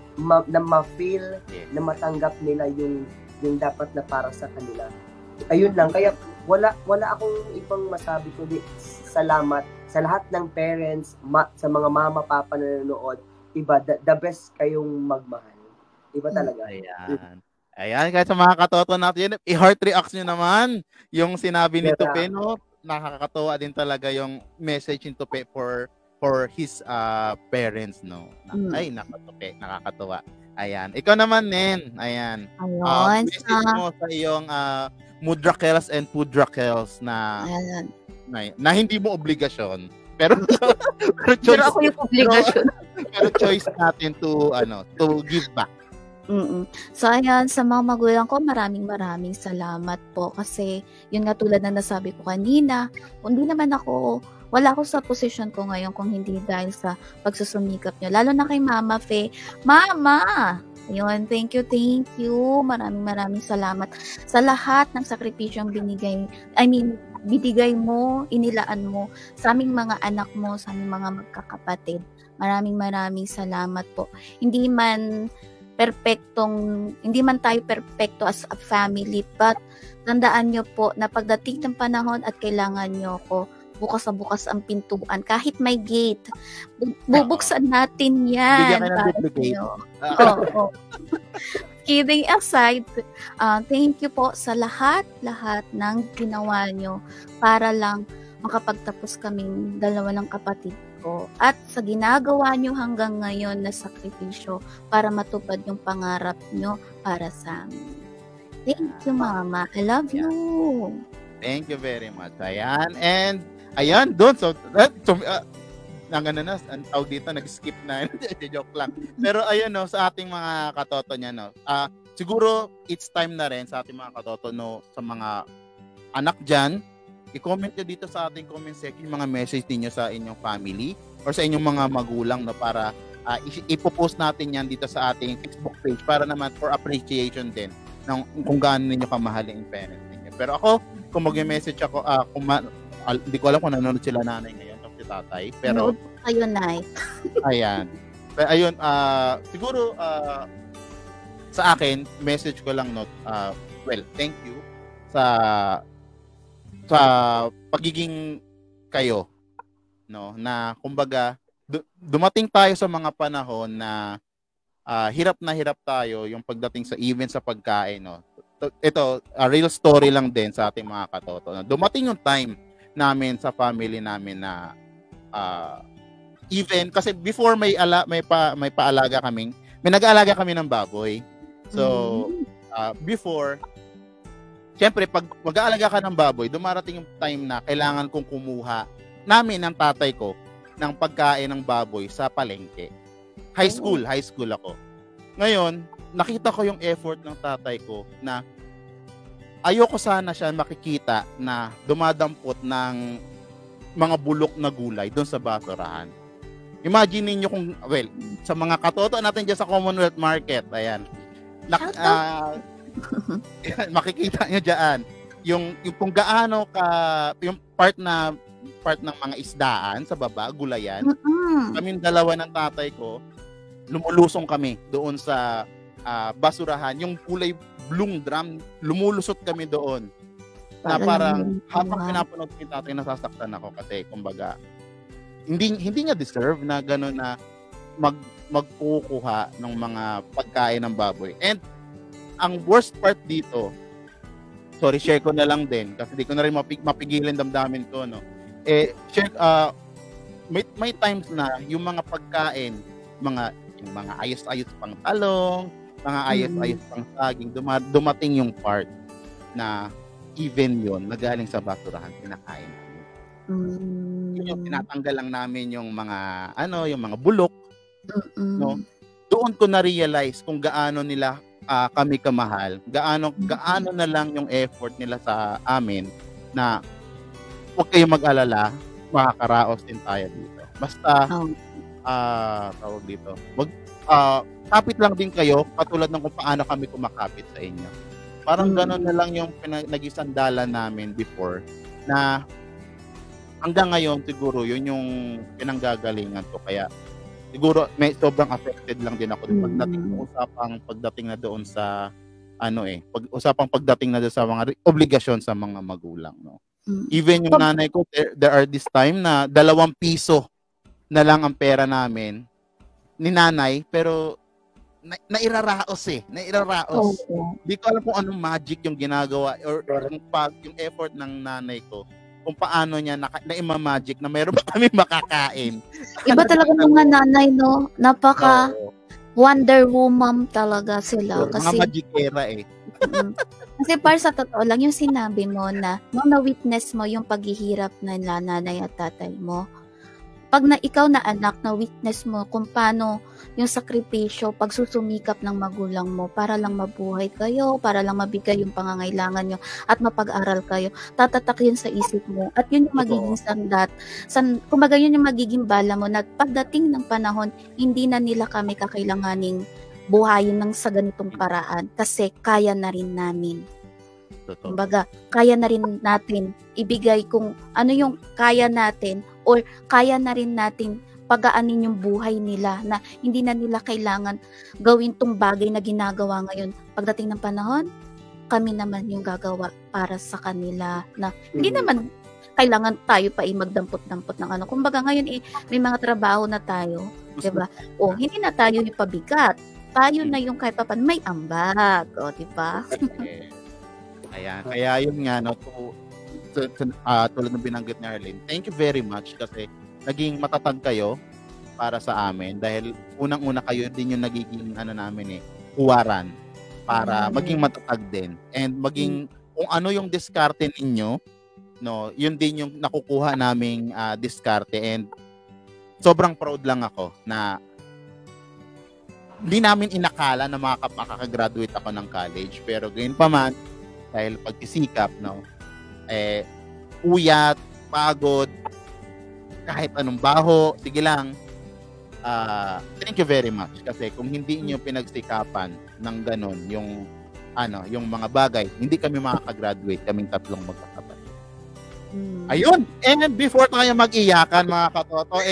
ma-feel, na matanggap nila yung dapat na para sa kanila. Ayun lang, kaya wala akong ibang masabi kundi salamat sa lahat ng parents, sa mga mama, papa na nanonood. Iba, the best kayong magmahal. Iba talaga. Ayan, kahit sa mga katoto natin, i-heart reacts nyo naman yung sinabi ni Tupe, no? Nakakatawa din talaga yung message ni Tupe for his parents, no? Ay, Tupe, nakakatawa. Ayan. Ikaw naman, Nen. Ayan. Message mo sa iyong Mudrakels and Pudrakels na hindi mo obligasyon. Pero ako yung obligasyon. Pero choice natin to give back. So ayan, sa mga magulang ko, maraming salamat po kasi yun nga tulad na nasabi ko kanina, wala ako sa position ko ngayon kung hindi dahil sa pagsusumikap nyo. Lalo na kay Mama Fe. Mama! Ayun, thank you. Maraming salamat sa lahat ng sakripisyong binigay mo, inilaan mo sa aming mga anak mo, sa aming mga magkakapatid. Maraming salamat po. Hindi man tayo perpekto as a family, but tandaan nyo po na pagdating ng panahon at kailangan nyo ko, bukas na bukas ang pintuan. Kahit may gate, bubuksan natin yan. Kidding aside, thank you po sa lahat ng ginawa nyo para lang makapagtapos kaming dalawa ng kapatid ko. At sa ginagawa nyo hanggang ngayon na sakripisyo para matupad yung pangarap nyo para sa amin. Thank you, Mama. I love you. Thank you very much. Ayan, doon. So, ang tawag dito, nag-skip na. Joke lang. Pero ayun, no, sa ating mga katoto niya, no, siguro it's time na rin sa ating mga katoto, no, sa mga anak dyan, i-comment nyo dito sa ating comment section yung mga message niyo sa inyong family or sa inyong mga magulang, no, para ipopost natin yan dito sa ating Facebook page para naman for appreciation din ng kung gaano ninyo kamahalin yung parents ninyo. Pero ako, kung mag-message ako, hindi ko alam kung nanonood sila nanay ngayon o si tatay. Pero ayun, Nay. Ayan. Pero ayun, siguro sa akin, message ko lang, no, thank you sa pagiging kayo, no, na kumbaga dumating tayo sa mga panahon na hirap na hirap tayo yung pagdating sa event sa pagkain, no. Ito, real story lang din sa ating mga katoto. No? Dumating yung time namin sa family namin na even kasi before may paalaga kaming, may nag-aalaga kami ng baboy. So before, syempre pag mag-aalaga ka ng baboy, dumarating yung time na kailangan kong kumuha namin ng tatay ko ng pagkain ng baboy sa palengke. High school ako. Ngayon, nakita ko yung effort ng tatay ko na ayoko sana siya makikita na dumadampot ng mga bulok na gulay doon sa basurahan. Imagine niyo kung, well, sa mga katoto natin dyan sa Commonwealth Market, ayan. Makikita niyo dyan yung kung gaano yung part ng mga isdaan sa baba, gulayan. Kaming dalawa ng tatay ko, lumulusong kami doon sa basurahan, yung kulay blue drum, lumulusot kami doon. Na parang habang pinapanood ko yung tatay, nasasaktan ako kasi kumbaga hindi niya deserve na gano'n na magkukuha ng mga pagkain ng baboy. And ang worst part dito, sorry, share ko na lang din kasi di ko na rin mapigilin damdamin ko, no. May times na yung mga pagkain, yung mga ayos-ayos pang talong, mga ayos-ayos pang saging, dumating yung part na even yun, nagaling sa basurahan, pinakain. Yun yung tinatanggal lang namin yung mga yung mga bulok, no. Doon ko na realize kung gaano nila kami kamahal, gaano na lang yung effort nila sa amin, na huwag kayong mag-alala, makakaraos din tayo dito. Basta tawag dito, kapit lang din kayo katulad ng kung paano kami kumakapit sa inyo. Parang gano'n na lang yung nag-isandalan namin before, na hanggang ngayon siguro yun yung pinanggagalingan ko. Kaya siguro may sobrang affected lang din ako pagdating na doon sa pagdating na doon sa mga obligasyon sa mga magulang, no. Even yung nanay ko, there are this time na 2 piso na lang ang pera namin ni nanay, pero nairaraos. Hindi ko alam kung anong magic yung ginagawa or yung effort ng nanay ko, kung paano niya na-ima-magic na mayroon pa kami makakain. Iba talaga mga nanay, no? Napaka Wonder Woman talaga sila. Kasi mga magikera Kasi para sa totoo lang, yung sinabi mo na nung na-witness mo yung paghihirap ng nanay at tatay mo, pag ikaw na anak, na-witness mo kung paano yung sakripisyo, pagsusumikap ng magulang mo para lang mabuhay kayo, para lang mabigay yung pangangailangan nyo at mapag-aral kayo, tatatak yun sa isip mo. At yun yung magiging kumbaga yun yung magiging bala mo na pagdating ng panahon, hindi na nila kami kakailanganing buhayin ng sa ganitong paraan kasi kaya na rin namin. Kumbaga, kaya na rin natin ibigay kung ano yung kaya natin or kaya na rin natin pagaanin yung buhay nila na hindi na nila kailangan gawin tong bagay na ginagawa ngayon. Pagdating ng panahon, kami naman yung gagawa para sa kanila na hindi naman kailangan tayo pa magdampot-dampot ng ano. Kumbaga ngayon may mga trabaho na tayo, 'di ba? O hindi na tayo yung pabigat. Tayo na yung kahit pa may ambag, o 'di ba? Ayan, kaya yun nga, no, tulad ng binanggit ni Arlene, thank you very much kasi naging matatag kayo para sa amin dahil unang-una kayo din yung nagiging huwaran para maging matatag din and maging kung ano yung diskarte ninyo, no, yun din yung nakukuha naming diskarte and sobrang proud lang ako na hindi namin inakala na makakagraduate ako ng college pero gayon pa man dahil pagsisikap, no, uyat, pagod, kahit anong baho, sige lang. Thank you very much kasi kung hindi niyo pinagsikapan ng ganun yung mga bagay, hindi kami makakagraduate, kaming 3 magkakapatid. Ayun, and before tayo mag-iyakan mga katoto,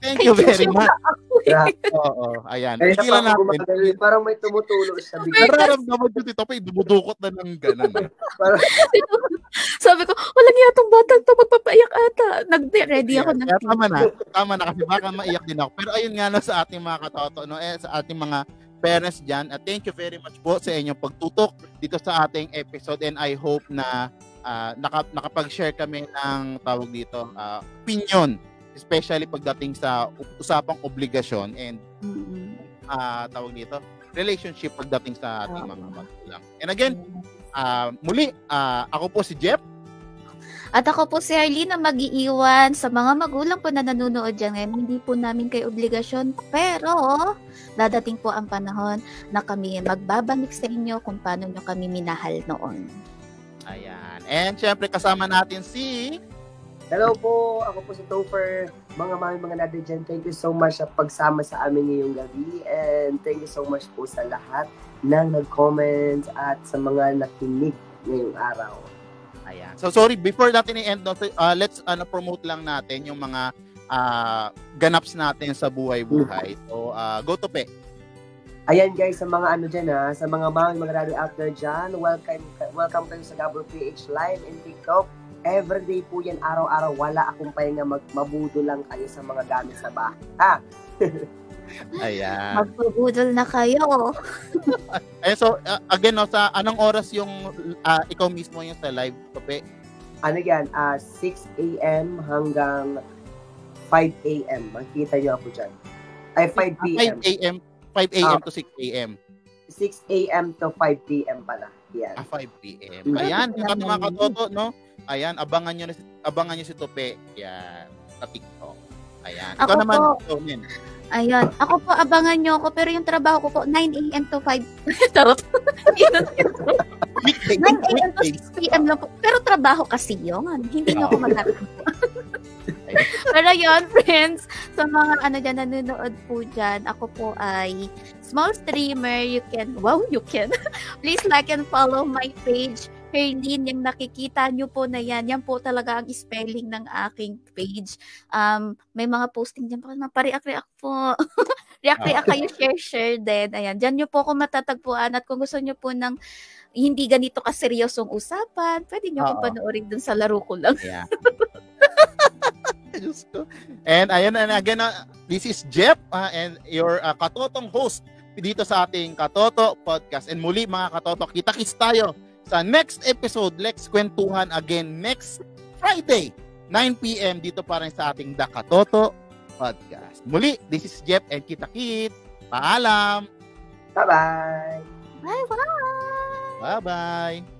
thank you very much. Oo, ayan. Tigilan natin. Parang may tumutulog sa bigla. Nararamdaman ko dito pa, dumudukot na ng gano'n. Sabi ko, walang yatong batang to, magpapaiyak ata. Nag-ready ako. Tama na kasi baka maiyak din ako. Pero ayun nga na sa ating mga katoto, no, sa ating mga parents dyan. Thank you very much po sa inyong pagtutok dito sa ating episode and I hope na nakapag-share kami ng tawag dito, opinion, especially pagdating sa usapang obligasyon and tawag dito, relationship pagdating sa ating mga magulang. And again, muli, ako po si Jeff. At ako po si Arlene na mag-iiwan sa mga magulang po na nanonood dyan ngayon. Hindi po namin kayo obligasyon, pero dadating po ang panahon na kami magbabalik sa inyo kung paano nyo kami minahal noon. Ayan. And syempre kasama natin si Hello po, ako po si Topher. Mga nado dyan, thank you so much sa pagsama sa amin ngayong gabi. And thank you so much po sa lahat ng nag-comment at sa mga nakinig ngayong araw. Ayan. So sorry, before natin i-end, let's promote lang natin yung mga ganaps natin sa buhay-buhay. So go Tope. Ayan guys, sa mga sa mga radio out there dyan, welcome kayo sa Gabber PH Live in TikTok. Everyday po yan, araw-araw, wala akong pahinga, mabudo lang kayo sa mga gamit sa bahay. Ha? Ayan. Magbubudol na kayo. Ayan, so again, no, sa anong oras yung ikaw mismo yung sa live, Tope? Ano yan, 6 a.m. hanggang 5 a.m. Makikita nyo ako dyan. Ay, 5 p.m. 5 a.m. to 6 a.m. 6 a.m. to 5 p.m. pala. Yan. 5 p.m. Ayan, yung mga katoto, no? Ayan, abangan nyo si Tope. Yan, sa TikTok. Ayan. Ikaw naman, Tomen. Ayun. Ako po, abangan nyo ako. Pero yung trabaho ko po, 9 a.m. to 5. Tarot. 9 a.m. to 6 p.m. lang po. Pero trabaho kasi yun. Hindi nyo ako magtatapos. Pero yun, friends, sa mga dyan, nanonood po dyan, ako po ay small streamer. You can. Please like and follow my page. Herlene, yung nakikita nyo po na yan po talaga ang spelling ng aking page. May mga posting dyan po, pa-react po. React kayo, share din. Ayan, dyan nyo po ako matatagpuan at kung gusto nyo po ng hindi ganito kaseryosong usapan, pwede nyo akong panoorin dun sa laro ko lang. Yeah. And ayan, and again, this is Jeff and your katotong host dito sa ating Katoto Podcast. And muli mga katoto, kita-kits tayo sa next episode. Let's kwentuhan again next Friday, 9 p.m. dito pa rin sa ating The Katoto Podcast. Muli, this is Jeff and kita-kits. Paalam! Bye-bye! Bye-bye! Bye-bye!